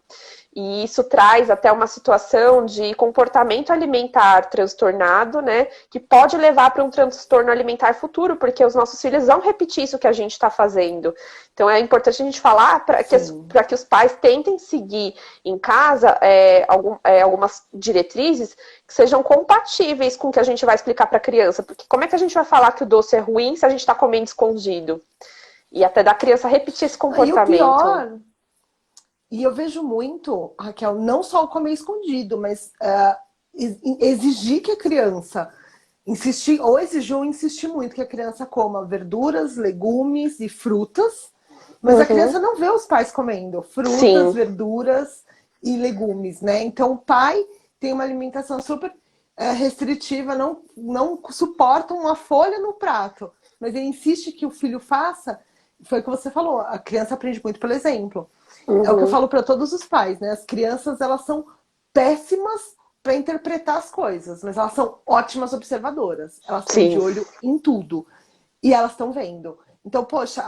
E isso traz até uma situação de comportamento alimentar transtornado, né? Que pode levar para um transtorno alimentar futuro, porque os nossos filhos vão repetir isso que a gente está fazendo. Então é importante a gente falar para que os pais tentem seguir em casa algumas diretrizes que sejam compatíveis com o que a gente vai explicar para a criança. Porque como é que a gente vai falar que o doce é ruim se a gente está comendo escondido? E até da criança repetir esse comportamento. E o pior... E eu vejo muito, Raquel, não só o comer escondido, mas exigir que a criança insistir, ou exigir ou insistir muito que a criança coma verduras, legumes e frutas, mas a criança não vê os pais comendo frutas, Sim. verduras e legumes, né? Então o pai tem uma alimentação super restritiva, não suporta uma folha no prato, mas ele insiste que o filho faça. Foi o que você falou, a criança aprende muito pelo exemplo. É o que eu falo para todos os pais, né? As crianças, elas são péssimas para interpretar as coisas, mas elas são ótimas observadoras. Elas estão de olho em tudo. E elas estão vendo. Então, poxa,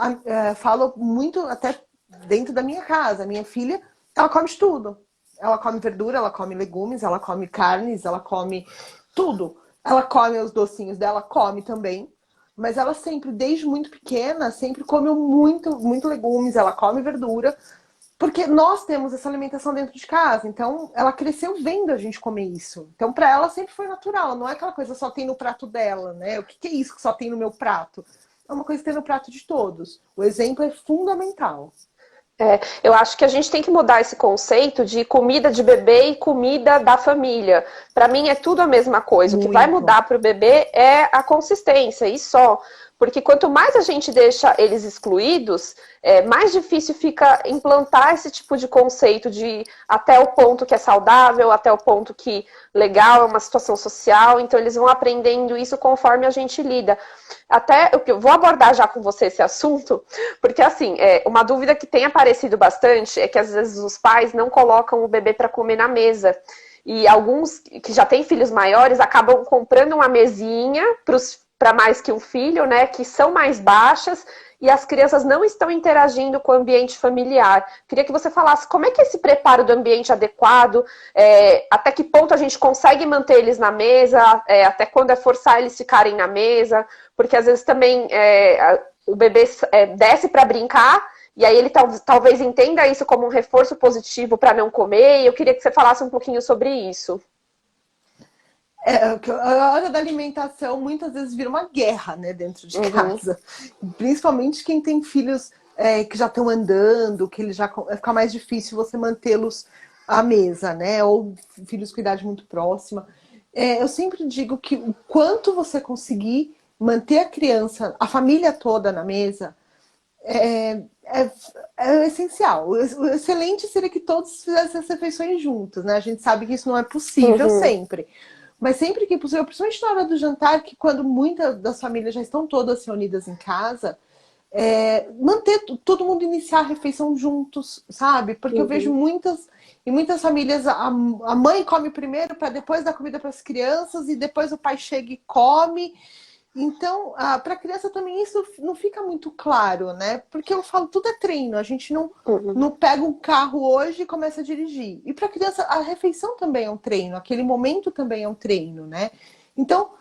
falo muito até dentro da minha casa. A minha filha, ela come de tudo. Ela come verdura, ela come legumes, ela come carnes, ela come tudo. Ela come os docinhos dela, come também. Mas ela sempre, desde muito pequena, sempre comeu muito legumes, ela come verdura. Porque nós temos essa alimentação dentro de casa, então ela cresceu vendo a gente comer isso. Então para ela sempre foi natural, não é aquela coisa que só tem no prato dela, né? O que é isso que só tem no meu prato? É uma coisa que tem no prato de todos. O exemplo é fundamental. Eu acho que a gente tem que mudar esse conceito de comida de bebê e comida da família. Para mim é tudo a mesma coisa. Muito. O que vai mudar para o bebê é a consistência e só. Porque quanto mais a gente deixa eles excluídos, mais difícil fica implantar esse tipo de conceito de até o ponto que é saudável, até o ponto que legal, é uma situação social. Então eles vão aprendendo isso conforme a gente lida. Até eu vou abordar já com você esse assunto, porque assim, uma dúvida que tem aparecido bastante é que às vezes os pais não colocam o bebê para comer na mesa. E alguns que já têm filhos maiores acabam comprando uma mesinha para mais que um filho, né? Que são mais baixas e as crianças não estão interagindo com o ambiente familiar. Queria que você falasse como é que é esse preparo do ambiente adequado, até que ponto a gente consegue manter eles na mesa, até quando é forçar eles ficarem na mesa, porque às vezes também o bebê desce para brincar e aí ele talvez entenda isso como um reforço positivo para não comer, e eu queria que você falasse um pouquinho sobre isso. A hora da alimentação muitas vezes vira uma guerra, né, dentro de casa. Principalmente quem tem filhos que já estão andando, que ele já fica mais difícil você mantê-los à mesa, né? Ou filhos com idade muito próxima. Eu sempre digo que o quanto você conseguir manter a criança, a família toda na mesa, é essencial. O excelente seria que todos fizessem as refeições juntos, né? A gente sabe que isso não é possível sempre. Mas sempre que possível, principalmente na hora do jantar, que quando muitas das famílias já estão todas reunidas em casa, manter todo mundo iniciar a refeição juntos, sabe? Porque eu vejo em muitas famílias, a mãe come primeiro para depois dar comida para as crianças e depois o pai chega e come. Então, para a criança também isso não fica muito claro, né? Porque eu falo, tudo é treino. A gente não pega um carro hoje e começa a dirigir. E para a criança, a refeição também é um treino. Aquele momento também é um treino, né? Então,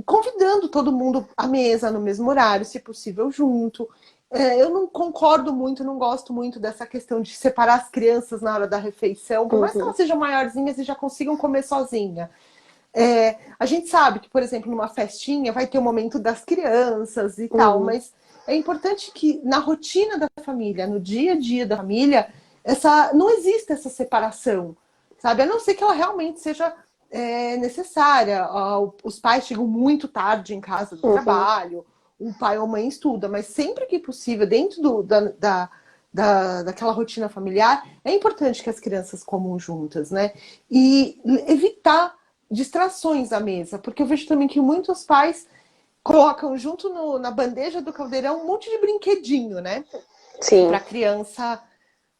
convidando todo mundo à mesa no mesmo horário, se possível, junto. Eu não concordo muito, não gosto muito dessa questão de separar as crianças na hora da refeição. Por mais que elas sejam maiorzinhas e já consigam comer sozinha. A gente sabe que, por exemplo, numa festinha vai ter o momento das crianças e tal, Uhum. mas é importante que na rotina da família, no dia a dia da família, não exista essa separação, sabe? A não ser que ela realmente seja necessária. Os pais chegam muito tarde em casa do Uhum. trabalho, o pai ou a mãe estuda, mas sempre que possível, dentro daquela rotina familiar, é importante que as crianças comam juntas, né? E evitar distrações à mesa, porque eu vejo também que muitos pais colocam junto na bandeja do caldeirão um monte de brinquedinho, né? Para Sim, a criança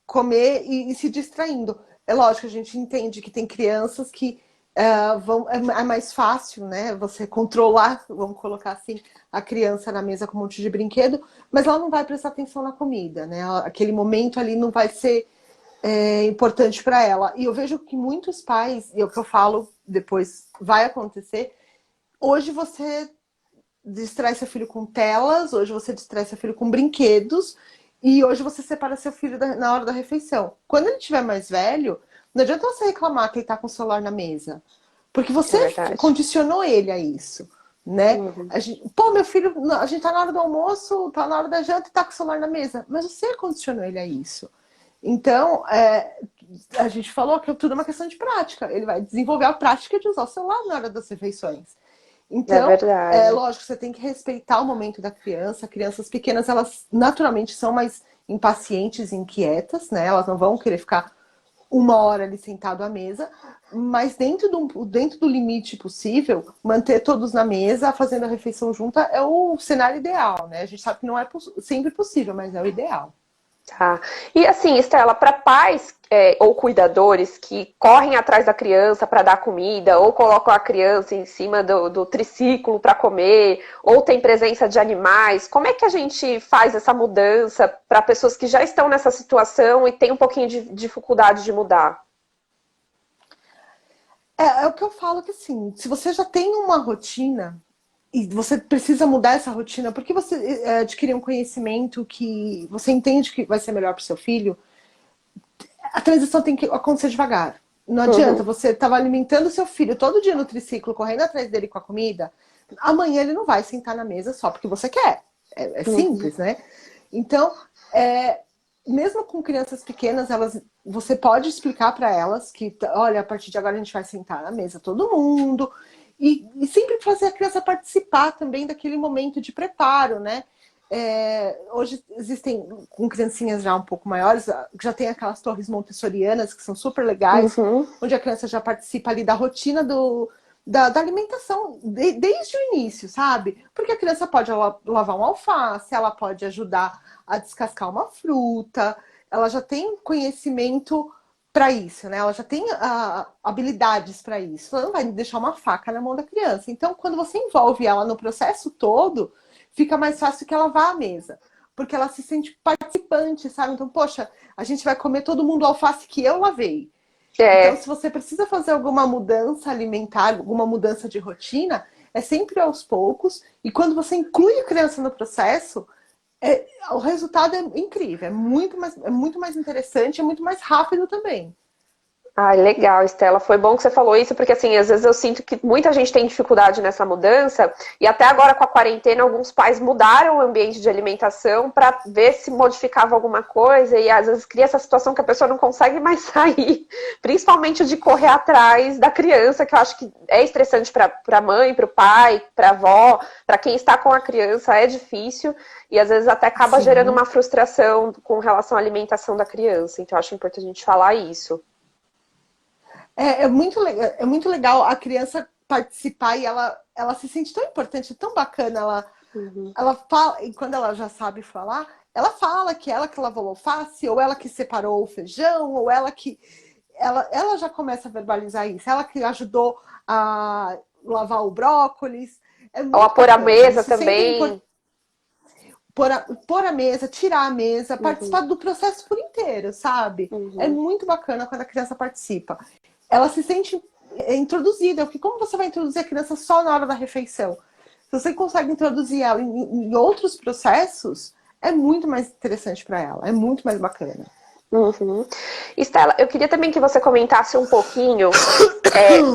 comer e se distraindo. É lógico, a gente entende que tem crianças que é mais fácil, né? Você controlar, vamos colocar assim, a criança na mesa com um monte de brinquedo, mas ela não vai prestar atenção na comida, né? Aquele momento ali não vai ser importante para ela. E eu vejo que muitos pais, e é o que eu falo depois vai acontecer, hoje você distrai seu filho com telas, hoje você distrai seu filho com brinquedos, e hoje você separa seu filho na hora da refeição. Quando ele estiver mais velho, não adianta você reclamar que ele está com o celular na mesa, porque isso é você verdade. condicionou ele a isso, né? Uhum. Pô, meu filho, a gente tá na hora do almoço, tá na hora da janta e tá com o celular na mesa, mas você condicionou ele a isso. Então, a gente falou que tudo é uma questão de prática. Ele vai desenvolver a prática de usar o celular na hora das refeições. É Então, verdade. lógico, você tem que respeitar o momento da criança. Crianças pequenas, elas naturalmente são mais impacientes e inquietas, né? Elas não vão querer ficar uma hora ali sentado à mesa, mas dentro do limite possível, manter todos na mesa, fazendo a refeição junta, é o cenário ideal, né? A gente sabe que não é sempre possível, mas é o ideal. Tá. E assim, Estela, para pais ou cuidadores que correm atrás da criança para dar comida, ou colocam a criança em cima do triciclo para comer, ou tem presença de animais, como é que a gente faz essa mudança para pessoas que já estão nessa situação e têm um pouquinho de dificuldade de mudar? É o que eu falo que assim, se você já tem uma rotina e você precisa mudar essa rotina, porque você adquirir um conhecimento que você entende que vai ser melhor para o seu filho, a transição tem que acontecer devagar. Não adianta, Uhum, você estava alimentando seu filho todo dia no triciclo, correndo atrás dele com a comida, amanhã ele não vai sentar na mesa só porque você quer. É uhum. simples, né? Então, mesmo com crianças pequenas, você pode explicar para elas que, olha, a partir de agora a gente vai sentar na mesa todo mundo. E sempre fazer a criança participar também daquele momento de preparo, né? Hoje existem, com criancinhas já um pouco maiores, já tem aquelas torres montessorianas que são super legais, Uhum. onde a criança já participa ali da rotina da alimentação desde o início, sabe? Porque a criança pode lavar um alface, ela pode ajudar a descascar uma fruta, ela já tem conhecimento para isso, né? Ela já tem habilidades para isso. Ela não vai deixar uma faca na mão da criança. Então, quando você envolve ela no processo todo, fica mais fácil que ela vá à mesa. Porque ela se sente participante, sabe? Então, poxa, a gente vai comer todo mundo alface que eu lavei. Então, se É, você precisa fazer alguma mudança alimentar, alguma mudança de rotina, é sempre aos poucos. E quando você inclui a criança no processo, o resultado é incrível. É muito mais interessante, é muito mais rápido também. ah, legal, Estela. Foi bom que você falou isso, porque assim, às vezes eu sinto que muita gente tem dificuldade nessa mudança, e até agora com a quarentena, alguns pais mudaram o ambiente de alimentação para ver se modificava alguma coisa, e às vezes cria essa situação que a pessoa não consegue mais sair, principalmente o de correr atrás da criança, que eu acho que é estressante para a mãe, para o pai, para a avó, para quem está com a criança, é difícil, e às vezes até acaba gerando Sim. uma frustração com relação à alimentação da criança. Então, eu acho importante a gente falar isso. É muito legal a criança participar e ela se sente tão importante, tão bacana. Uhum. Ela fala, e quando ela já sabe falar, ela fala que ela que lavou o alface, ou ela que separou o feijão, ou ela que. Ela já começa a verbalizar isso, ela que ajudou a lavar o brócolis. É Ou a muito pôr a bacana. Eles mesa se sentem também. importantes. Pôr a mesa, tirar a mesa, Uhum, participar do processo por inteiro, sabe? É uhum. muito bacana quando a criança participa. Ela se sente introduzida, porque como você vai introduzir a criança só na hora da refeição? Se você consegue introduzir ela em outros processos, é muito mais interessante para ela, é muito mais bacana. Uhum. Estela, eu queria também que você comentasse um pouquinho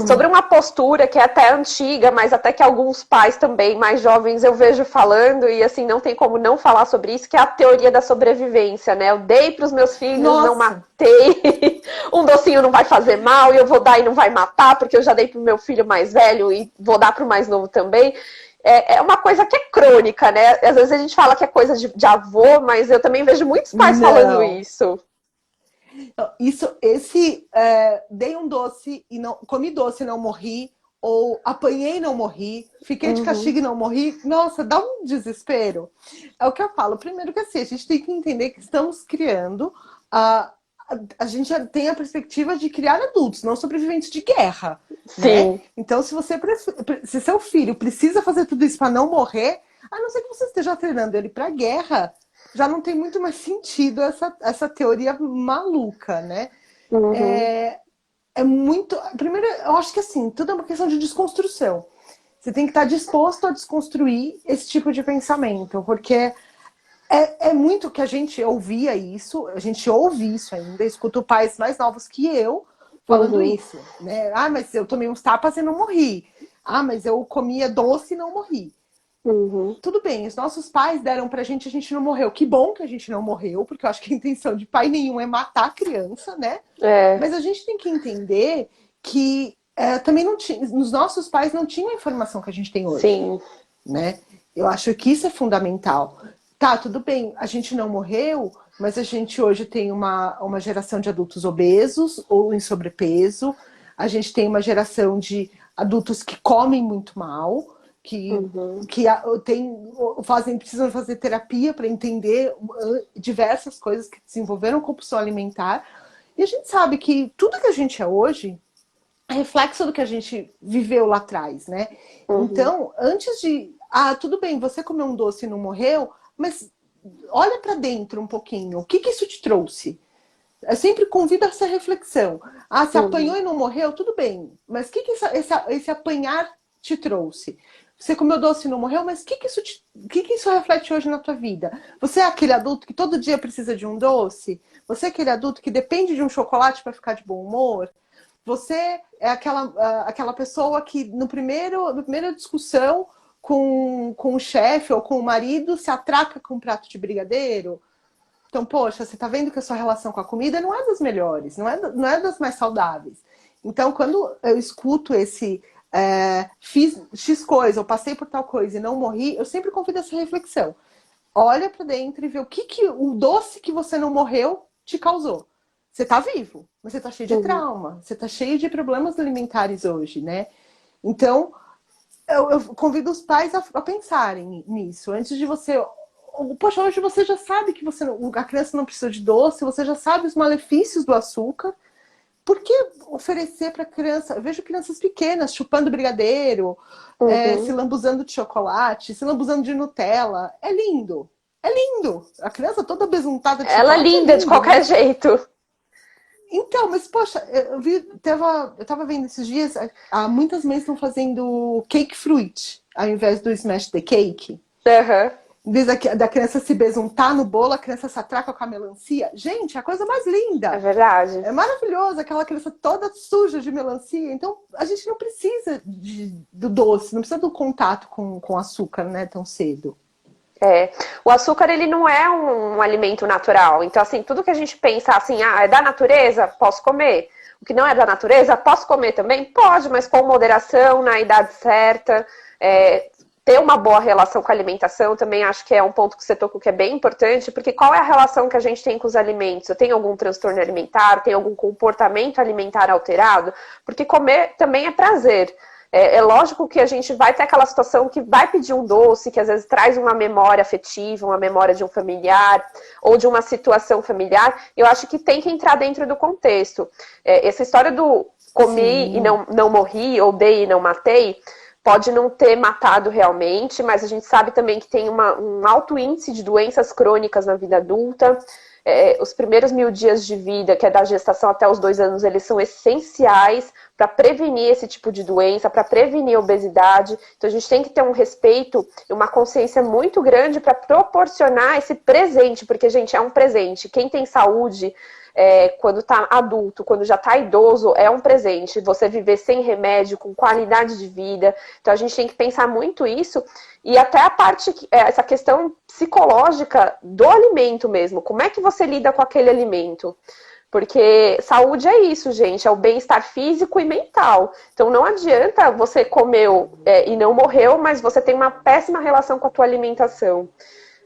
sobre uma postura que é até antiga, mas até que alguns pais também, mais jovens, eu vejo falando, e assim, não tem como não falar sobre isso, que é a teoria da sobrevivência, né? Eu dei para os meus filhos, não Nossa, matei, um docinho não vai fazer mal, e eu vou dar e não vai matar, porque eu já dei para o meu filho mais velho e vou dar para o mais novo também. É uma coisa que é crônica, né? Às vezes a gente fala que é coisa de avô, mas eu também vejo muitos pais falando não. isso. Dei um doce e não comi doce e não morri, ou apanhei e não morri, fiquei de Uhum, castigo e não morri. Nossa, dá um desespero. É o que eu falo. Primeiro que assim, a gente tem que entender que estamos criando a gente já tem a perspectiva de criar adultos, não sobreviventes de guerra, né? sim. Então, se seu filho precisa fazer tudo isso para não morrer, a não ser que você esteja treinando ele para guerra, já não tem muito mais sentido essa teoria maluca, né? Uhum, É, é muito. Primeiro, eu acho que assim, tudo é uma questão de desconstrução. Você tem que estar disposto a desconstruir esse tipo de pensamento, porque é muito que a gente ouvia isso, a gente ouve isso ainda, escuto pais mais novos que eu falando uhum, isso, né? Ah, mas eu tomei uns tapas e não morri. Ah, mas eu comia doce e não morri. uhum. Tudo bem, os nossos pais deram pra gente, a gente não morreu. Que bom que a gente não morreu, porque eu acho que a intenção de pai nenhum é matar a criança, né? É, Mas a gente tem que entender que também não tinha, os nossos pais não tinham a informação que a gente tem hoje, sim. né? Eu acho que isso é fundamental. Tá, tudo bem, a gente não morreu, mas a gente hoje tem uma geração de adultos obesos ou em sobrepeso, a gente tem uma geração de adultos que comem muito mal, que, Uhum, precisam fazer terapia para entender diversas coisas que desenvolveram compulsão alimentar. E a gente sabe que tudo que a gente é hoje é reflexo do que a gente viveu lá atrás, né? uhum, Então, antes de. Ah, tudo bem, você comeu um doce e não morreu, mas olha para dentro um pouquinho. O que, que isso te trouxe? Eu sempre convido a essa reflexão. Ah, se uhum, apanhou e não morreu, tudo bem. Mas o que, que esse apanhar te trouxe? Você comeu doce e não morreu, mas que isso reflete hoje na tua vida? Você é aquele adulto que todo dia precisa de um doce? Você é aquele adulto que depende de um chocolate para ficar de bom humor? Você é aquela pessoa que na primeira discussão com o chefe ou com o marido se atraca com um prato de brigadeiro? Então, poxa, você está vendo que a sua relação com a comida não é das melhores, não é das mais saudáveis. Então, quando eu escuto fiz X coisa, eu passei por tal coisa e não morri, eu sempre convido essa reflexão. Olha para dentro e vê que o doce que você não morreu te causou. Você está vivo, mas você está cheio de uhum. trauma, você está cheio de problemas alimentares hoje, né? Então, eu convido os pais a pensarem nisso. Antes de você. Poxa, hoje você já sabe que a criança não precisa de doce, você já sabe os malefícios do açúcar. Por que oferecer para a criança? Eu vejo crianças pequenas chupando brigadeiro, se Uhum. lambuzando de chocolate, se lambuzando de Nutella. É lindo. É lindo. A criança toda besuntada de Ela é chocolate é linda de lindo, qualquer mas jeito. então, mas poxa, eu tava vendo esses dias, muitas mães estão fazendo cake fruit ao invés do smash the cake. Uhum. Em vez da criança se besuntar no bolo, a criança se atraca com a melancia. Gente, é a coisa mais É linda. verdade. É maravilhoso, aquela criança toda suja de melancia. Então, a gente não precisa do doce, não precisa do contato com açúcar, né, tão cedo. É. O açúcar, ele não é um alimento natural. Então, assim, tudo que a gente pensa assim, ah, é da natureza? Posso comer. O que não é da natureza, posso comer também? Pode, mas com moderação, na idade certa. Ter uma boa relação com a alimentação também acho que é um ponto que você tocou que é bem importante, porque qual é a relação que a gente tem com os alimentos? Eu tenho algum transtorno alimentar? Tem algum comportamento alimentar alterado? Porque comer também é prazer. É lógico que a gente vai ter aquela situação que vai pedir um doce, que às vezes traz uma memória afetiva, uma memória de um familiar ou de uma situação familiar. Eu acho que tem que entrar dentro do contexto. Essa história do comi e Sim, não morri, ou dei e não matei, pode não ter matado realmente, mas a gente sabe também que tem um alto índice de doenças crônicas na vida adulta. Os primeiros 1.000 dias de vida, que é da gestação até os 2 anos, eles são essenciais para prevenir esse tipo de doença, para prevenir a obesidade. Então a gente tem que ter um respeito e uma consciência muito grande para proporcionar esse presente, porque, gente, é um presente. Quem tem saúde, quando tá adulto, quando já tá idoso, é um presente. Você viver sem remédio, com qualidade de vida. Então a gente tem que pensar muito isso. E até a parte, essa questão psicológica do alimento mesmo. Como é que você lida com aquele alimento? Porque saúde é isso, gente, é o bem-estar físico e mental. Então não adianta você comeu e não morreu, mas você tem uma péssima relação com a tua alimentação.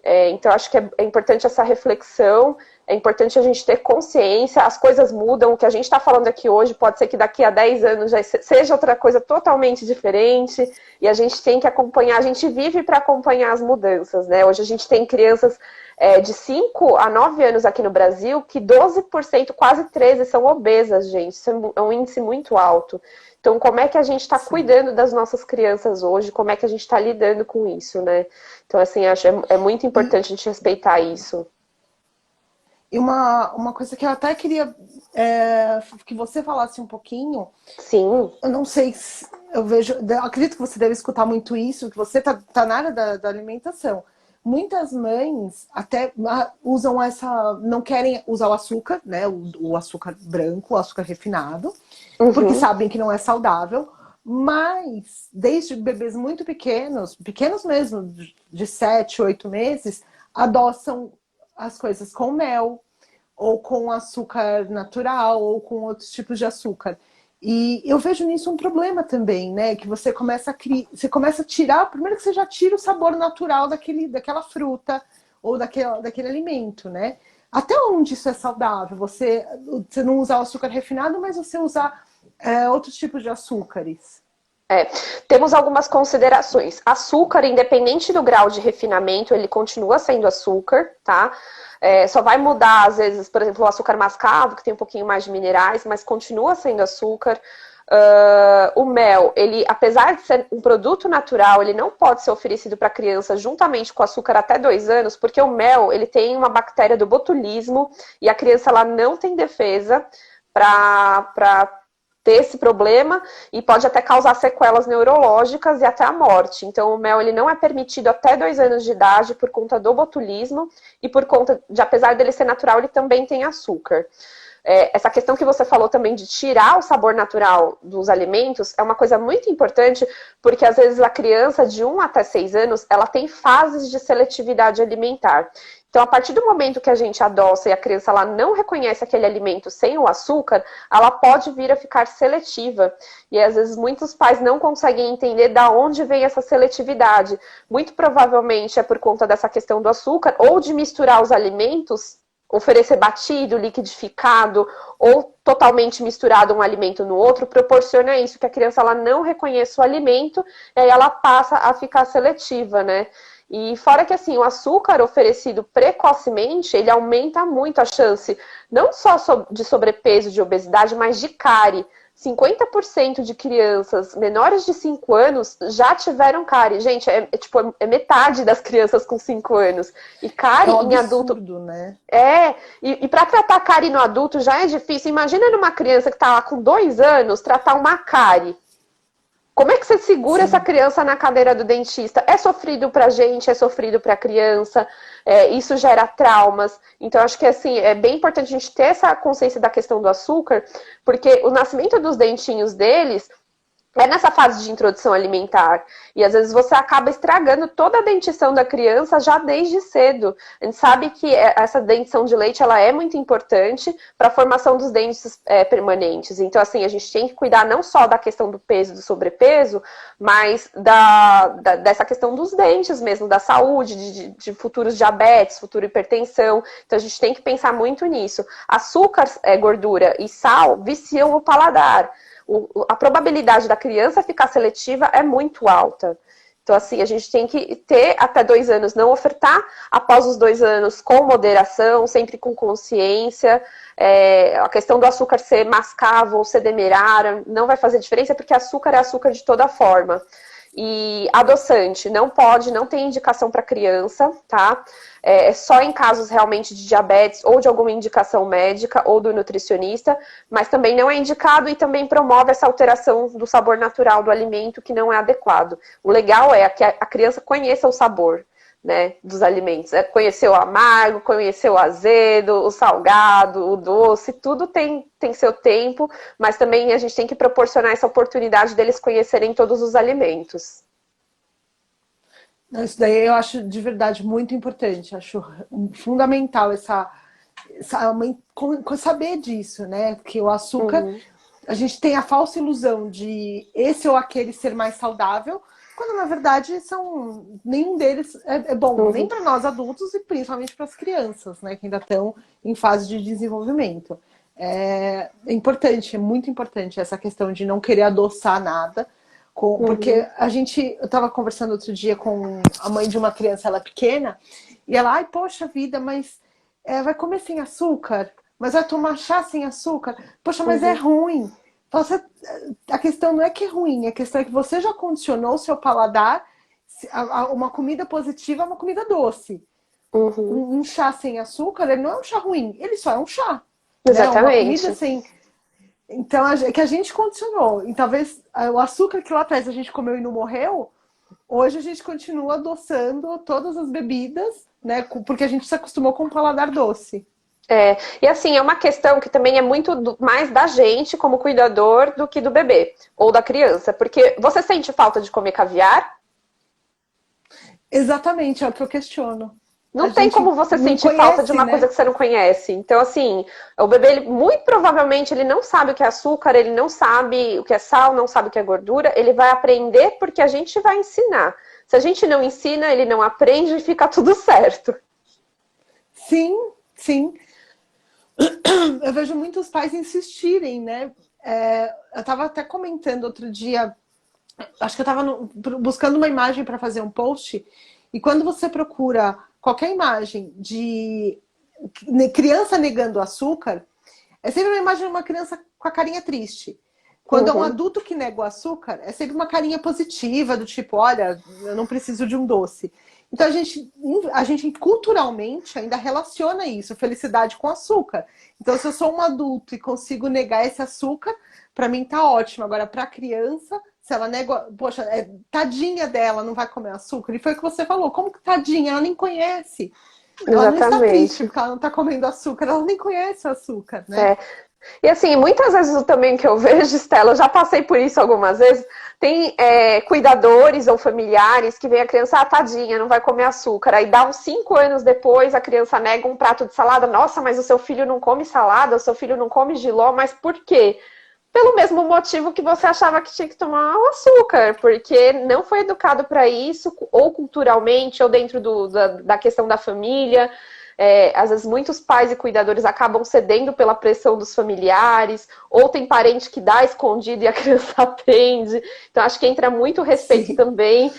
Então acho que é importante essa reflexão, é importante a gente ter consciência, as coisas mudam, o que a gente está falando aqui hoje pode ser que daqui a 10 anos já seja outra coisa totalmente diferente, e a gente tem que acompanhar, a gente vive para acompanhar as mudanças, né? Hoje a gente tem crianças de 5 a 9 anos aqui no Brasil, que 12%, quase 13% são obesas, gente. Isso é um índice muito alto. Então, como é que a gente está cuidando das nossas crianças hoje? Como é que a gente está lidando com isso, né? Então, assim, acho muito importante a gente respeitar isso. E uma coisa que eu até queria que você falasse um pouquinho. Sim. Eu não sei se eu acredito que você deve escutar muito isso, que você tá na área da alimentação. Muitas mães até usam não querem usar o açúcar, né? O açúcar branco, o açúcar refinado, porque sabem que não é saudável. Mas, desde bebês muito pequenos mesmo, de 7, 8 meses, adoçam as coisas com mel, ou com açúcar natural, ou com outros tipos de açúcar. E eu vejo nisso um problema também, né? Que você começa a tirar, primeiro que você já tira o sabor natural daquela fruta ou daquele alimento, né? Até onde isso é saudável? Você não usar o açúcar refinado, mas você usar outros tipos de açúcares. Temos algumas considerações. Açúcar, independente do grau de refinamento, ele continua sendo açúcar, tá? Só vai mudar, às vezes, por exemplo, o açúcar mascavo, que tem um pouquinho mais de minerais, mas continua sendo açúcar. O mel, ele, apesar de ser um produto natural, ele não pode ser oferecido para criança juntamente com açúcar até 2 anos, porque o mel, ele tem uma bactéria do botulismo e a criança ela não tem defesa para ter esse problema e pode até causar sequelas neurológicas e até a morte. Então, o mel ele não é permitido até 2 anos de idade por conta do botulismo e por conta de, apesar dele ser natural, ele também tem açúcar. Essa questão que você falou também de tirar o sabor natural dos alimentos é uma coisa muito importante, porque às vezes a criança de 1 até 6 anos, ela tem fases de seletividade alimentar. Então, a partir do momento que a gente adoça e a criança ela não reconhece aquele alimento sem o açúcar, ela pode vir a ficar seletiva. E às vezes muitos pais não conseguem entender da onde vem essa seletividade. Muito provavelmente é por conta dessa questão do açúcar ou de misturar os alimentos, oferecer batido, liquidificado ou totalmente misturado um alimento no outro, proporciona isso, que a criança ela não reconhece o alimento e aí ela passa a ficar seletiva, né? E fora que assim, o açúcar oferecido precocemente, ele aumenta muito a chance, não só de sobrepeso, de obesidade, mas de cárie. 50% de crianças menores de 5 anos já tiveram cárie. Gente, é metade das crianças com 5 anos. E cárie em adulto... né? E para tratar cárie no adulto já é difícil. Imagina numa criança que está lá com 2 anos, tratar uma cárie. Como é que você segura essa criança na cadeira do dentista? É sofrido pra gente, é sofrido pra criança, isso gera traumas. Então, acho que assim, é bem importante a gente ter essa consciência da questão do açúcar, porque o nascimento dos dentinhos deles é nessa fase de introdução alimentar. E às vezes você acaba estragando toda a dentição da criança já desde cedo. A gente sabe que essa dentição de leite ela é muito importante para a formação dos dentes permanentes. Então, assim, a gente tem que cuidar não só da questão do peso e do sobrepeso, mas dessa questão dos dentes mesmo, da saúde, de futuros diabetes, futura hipertensão. Então, a gente tem que pensar muito nisso. Açúcar, gordura e sal viciam o paladar. A probabilidade da criança ficar seletiva é muito alta. Então, assim, a gente tem que ter até 2 anos, não ofertar após os 2 anos com moderação, sempre com consciência. A questão do açúcar ser mascavo ou ser demerara não vai fazer diferença, porque açúcar é açúcar de toda forma. E adoçante, não tem indicação para criança, tá? É só em casos realmente de diabetes ou de alguma indicação médica ou do nutricionista, mas também não é indicado e também promove essa alteração do sabor natural do alimento que não é adequado. O legal é que a criança conheça o sabor, né, dos alimentos. É conhecer o amargo, conhecer o azedo, o salgado, o doce, tudo tem seu tempo, mas também a gente tem que proporcionar essa oportunidade deles conhecerem todos os alimentos. Isso daí eu acho de verdade muito importante, acho fundamental essa mãe saber disso, né? Que o açúcar, Uhum. a gente tem a falsa ilusão de esse ou aquele ser mais saudável, quando na verdade nenhum deles é bom, nem Uhum. para nós adultos e principalmente para as crianças, né? Que ainda estão em fase de desenvolvimento. É importante, é muito importante essa questão de não querer adoçar nada. Porque Uhum. eu estava conversando outro dia com a mãe de uma criança, ela é pequena, e ela, ai, poxa vida, mas vai comer sem açúcar? Mas vai tomar chá sem açúcar? Poxa, mas é Uhum. ruim. A questão não é que é ruim, a questão é que você já condicionou o seu paladar uma comida positiva é uma comida doce. Uhum. Um chá sem açúcar, ele não é um chá ruim, ele só é um chá. Né? Uma comida Exatamente. sem. Então, que a gente condicionou. E talvez o açúcar que lá atrás a gente comeu e não morreu, hoje a gente continua adoçando todas as bebidas, né? Porque a gente se acostumou com o paladar doce. E assim, é uma questão que também é muito mais da gente como cuidador do que do bebê ou da criança, porque você sente falta de comer caviar? Exatamente, é o que eu questiono. A Não tem como gente você não sentir falta de conhece, uma coisa né? que você não conhece. Então, assim, o bebê, ele, muito provavelmente, ele não sabe o que é açúcar, ele não sabe o que é sal, não sabe o que é gordura. Ele vai aprender porque a gente vai ensinar. Se a gente não ensina, ele não aprende e fica tudo certo. Sim, sim. Eu vejo muitos pais insistirem, né? Eu estava até comentando outro dia, acho que eu estava buscando uma imagem para fazer um post, e quando você procura qualquer imagem de criança negando açúcar, é sempre uma imagem de uma criança com a carinha triste. Quando é um Uhum, adulto que nega o açúcar, é sempre uma carinha positiva, do tipo, olha, eu não preciso de um doce. Então a gente culturalmente ainda relaciona isso, felicidade com açúcar. Então, se eu sou um adulto e consigo negar esse açúcar, para mim tá ótimo. Agora, para a criança, se ela nega, poxa, tadinha dela, não vai comer açúcar. E foi o que você falou, como que tadinha? Ela nem conhece. Ela não está triste exatamente. porque ela não está comendo açúcar, ela nem conhece o açúcar, né? É. E assim, muitas vezes também que eu vejo, Estela, eu já passei por isso algumas vezes, tem cuidadores ou familiares que vem a criança, tadinha, não vai comer açúcar. Aí dá uns 5 anos depois, a criança nega um prato de salada. Nossa, mas o seu filho não come salada, o seu filho não come jiló, mas por quê? Pelo mesmo motivo que você achava que tinha que tomar o açúcar, porque não foi educado para isso, ou culturalmente, ou dentro da questão da família. Às vezes muitos pais e cuidadores acabam cedendo pela pressão dos familiares, ou tem parente que dá escondido e a criança aprende. Então acho que entra muito respeito Sim. também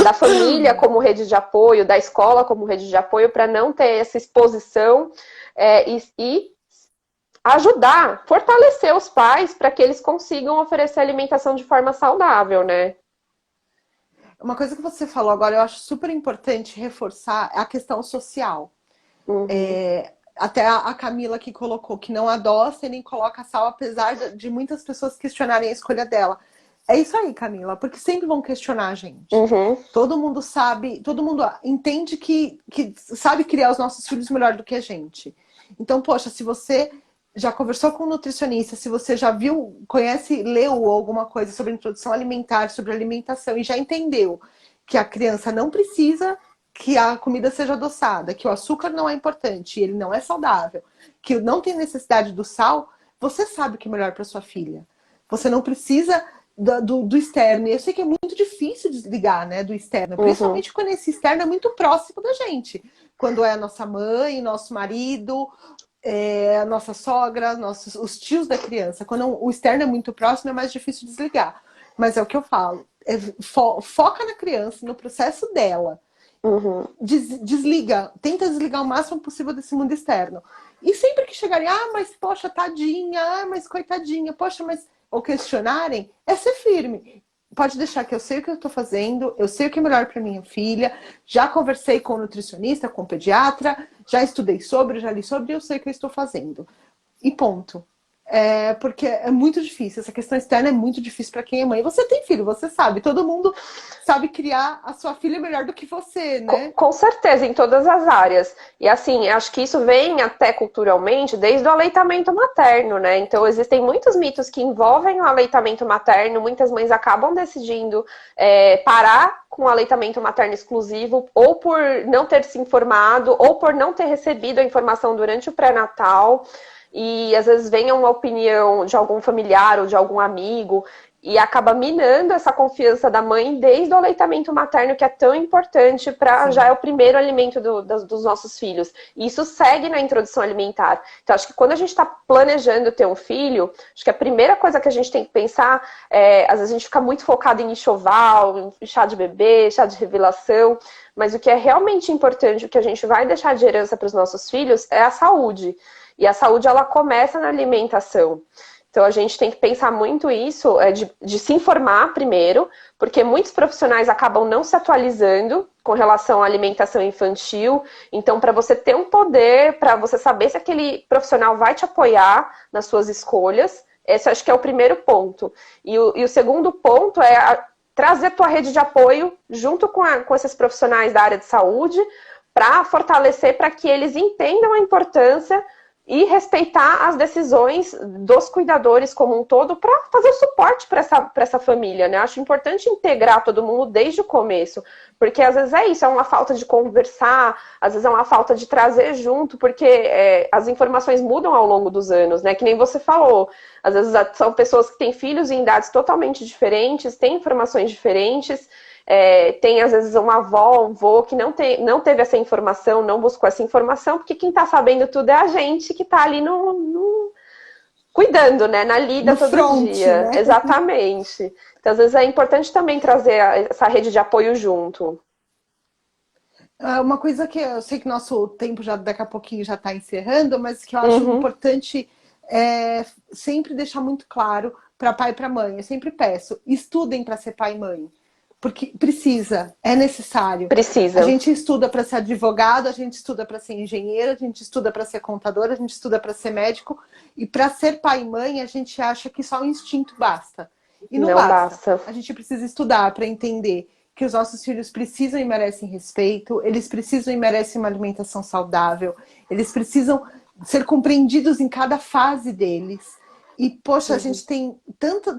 da família como rede de apoio, da escola como rede de apoio, para não ter essa exposição e ajudar, fortalecer os pais para que eles consigam oferecer alimentação de forma saudável, né? Uma coisa que você falou agora, eu acho super importante reforçar a questão social. Uhum, Até a Camila que colocou que não adoça e nem coloca sal, apesar de muitas pessoas questionarem a escolha dela. É isso aí, Camila, porque sempre vão questionar a gente. uhum, Todo mundo sabe, todo mundo entende que sabe criar os nossos filhos melhor do que a gente. Então, poxa, se você já conversou com um nutricionista, se você já viu, conhece, leu alguma coisa sobre introdução alimentar, sobre alimentação e já entendeu que a criança não precisa que a comida seja adoçada, que o açúcar não é importante, ele não é saudável, que não tem necessidade do sal, você sabe o que é melhor para sua filha. Você não precisa do externo. E eu sei que é muito difícil desligar, né, do externo, uhum. principalmente quando esse externo é muito próximo da gente. Quando é a nossa mãe, nosso marido, a nossa sogra, os tios da criança. Quando o externo é muito próximo, é mais difícil desligar. Mas é o que eu falo. Foca na criança, no processo dela. Uhum. Desliga, tenta desligar o máximo possível desse mundo externo. E sempre que chegarem, mas poxa, tadinha, mas coitadinha, poxa, mas. Ou questionarem, é ser firme. Pode deixar que eu sei o que eu estou fazendo, eu sei o que é melhor para minha filha, já conversei com o nutricionista, com o pediatra, já estudei sobre, já li sobre, eu sei o que eu estou fazendo. E ponto. Porque é muito difícil. Essa questão externa é muito difícil para quem é mãe. Você tem filho, você sabe. Todo mundo sabe criar a sua filha melhor do que você, né? Com certeza, em todas as áreas. E assim, acho que isso vem até culturalmente desde o aleitamento materno, né? Então, existem muitos mitos que envolvem o aleitamento materno. Muitas mães acabam decidindo parar com o aleitamento materno exclusivo, ou por não ter se informado, ou por não ter recebido a informação durante o pré-natal. E às vezes vem uma opinião de algum familiar ou de algum amigo e acaba minando essa confiança da mãe desde o aleitamento materno, que é tão importante para já é o primeiro alimento dos nossos filhos. E isso segue na introdução alimentar. Então, acho que quando a gente está planejando ter um filho, acho que a primeira coisa que a gente tem que pensar às vezes a gente fica muito focado em enxoval, em chá de bebê, chá de revelação, mas o que é realmente importante, o que a gente vai deixar de herança para os nossos filhos é a saúde. E a saúde, ela começa na alimentação. Então, a gente tem que pensar muito isso, de se informar primeiro, porque muitos profissionais acabam não se atualizando com relação à alimentação infantil. Então, para você ter um poder, para você saber se aquele profissional vai te apoiar nas suas escolhas, esse acho que é o primeiro ponto. E o segundo ponto é trazer tua rede de apoio junto com esses profissionais da área de saúde, para fortalecer, para que eles entendam a importância e respeitar as decisões dos cuidadores como um todo para fazer o suporte para essa família, né? Acho importante integrar todo mundo desde o começo, porque às vezes é isso, é uma falta de conversar, às vezes é uma falta de trazer junto, porque as informações mudam ao longo dos anos, né? Que nem você falou, às vezes são pessoas que têm filhos em idades totalmente diferentes, têm informações diferentes. Tem às vezes uma avó, um avô que não teve essa informação, não buscou essa informação, porque quem está sabendo tudo é a gente que está ali cuidando, né? Na lida No todo front, dia. né? Exatamente. Então, às vezes é importante também trazer essa rede de apoio junto. Uma coisa que eu sei que nosso tempo já daqui a pouquinho já está encerrando, mas que eu acho Uhum. importante sempre deixar muito claro para pai e para mãe. Eu sempre peço, estudem para ser pai e mãe. Porque precisa, é necessário. A Precisa. gente estuda para ser advogado, a gente estuda para ser engenheiro, a gente estuda para ser contador, a gente estuda para ser médico. E para ser pai e mãe, a gente acha que só o instinto basta. E não Não basta. basta. A gente precisa estudar para entender que os nossos filhos precisam e merecem respeito, eles precisam e merecem uma alimentação saudável, eles precisam ser compreendidos em cada fase deles. E, poxa, a gente tem tanta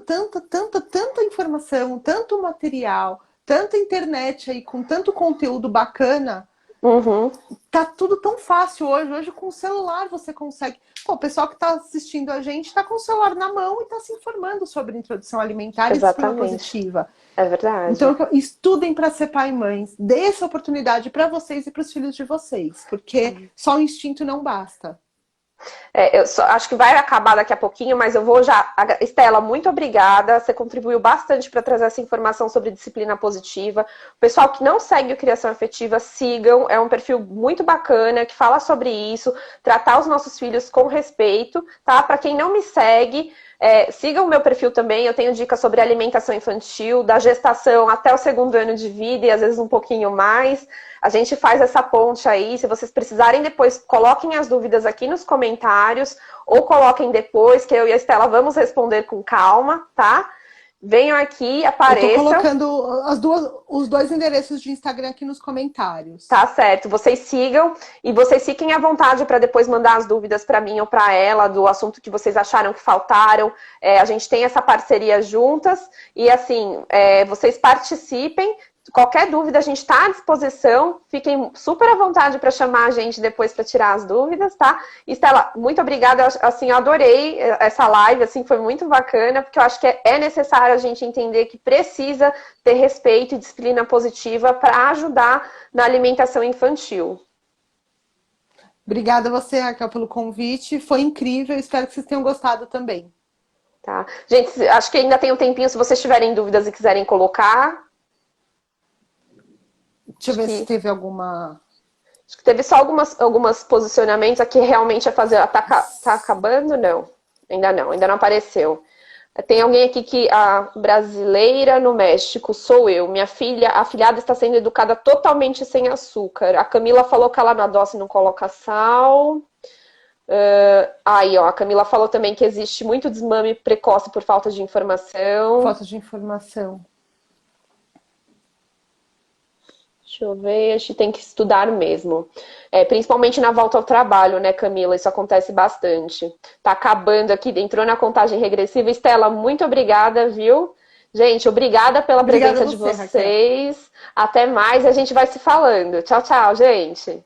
informação, tanto material, tanta internet aí, com tanto conteúdo bacana. Uhum. Tá tudo tão fácil hoje. Hoje, com o celular, você consegue. Pô, o pessoal que está assistindo a gente está com o celular na mão e está se informando sobre introdução alimentar e disciplina Exatamente. positiva. É verdade. Então, estudem para ser pai e mãe. Dê essa oportunidade para vocês e para os filhos de vocês, porque só o instinto não basta. Eu acho que vai acabar daqui a pouquinho, mas eu vou já. Estela, muito obrigada. Você contribuiu bastante para trazer essa informação sobre disciplina positiva. O pessoal que não segue o Criação Afetiva, sigam. É um perfil muito bacana que fala sobre isso, tratar os nossos filhos com respeito, tá? Para quem não me segue, sigam o meu perfil também. Eu tenho dicas sobre alimentação infantil, da gestação até o 2º ano de vida e às vezes um pouquinho mais. A gente faz essa ponte aí. Se vocês precisarem depois, coloquem as dúvidas aqui nos comentários ou coloquem depois, que eu e a Estela vamos responder com calma, tá? Venham aqui, apareçam. Eu tô colocando os dois endereços de Instagram aqui nos comentários. Tá certo, vocês sigam e vocês fiquem à vontade para depois mandar as dúvidas para mim ou para ela do assunto que vocês acharam que faltaram. A gente tem essa parceria juntas e assim, vocês participem. Qualquer dúvida, a gente está à disposição. Fiquem super à vontade para chamar a gente depois para tirar as dúvidas, tá? Estela, muito obrigada. Assim, eu adorei essa live, assim, foi muito bacana, porque eu acho que é necessário a gente entender que precisa ter respeito e disciplina positiva para ajudar na alimentação infantil. Obrigada a você, Raquel, pelo convite. Foi incrível. Espero que vocês tenham gostado também. Tá? Gente, acho que ainda tem um tempinho, se vocês tiverem dúvidas e quiserem colocar. Deixa eu ver se teve alguma... Acho que teve só algumas posicionamentos aqui, realmente a fazer... Tá acabando? Não. Ainda não apareceu. Tem alguém aqui que a brasileira no México sou eu. Minha filha, a afilhada está sendo educada totalmente sem açúcar. A Camila falou que ela não adoça e não coloca sal. Aí, ó, a Camila falou também que existe muito desmame precoce por falta de informação. Falta de informação. Deixa eu ver, acho que tem que estudar mesmo. Principalmente na volta ao trabalho, né, Camila? Isso acontece bastante. Tá acabando aqui, entrou na contagem regressiva. Estela, muito obrigada, viu? Gente, obrigada pela Obrigada a presença de você, Raquel. vocês. Até mais, a gente vai se falando. Tchau, tchau, gente.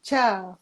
Tchau.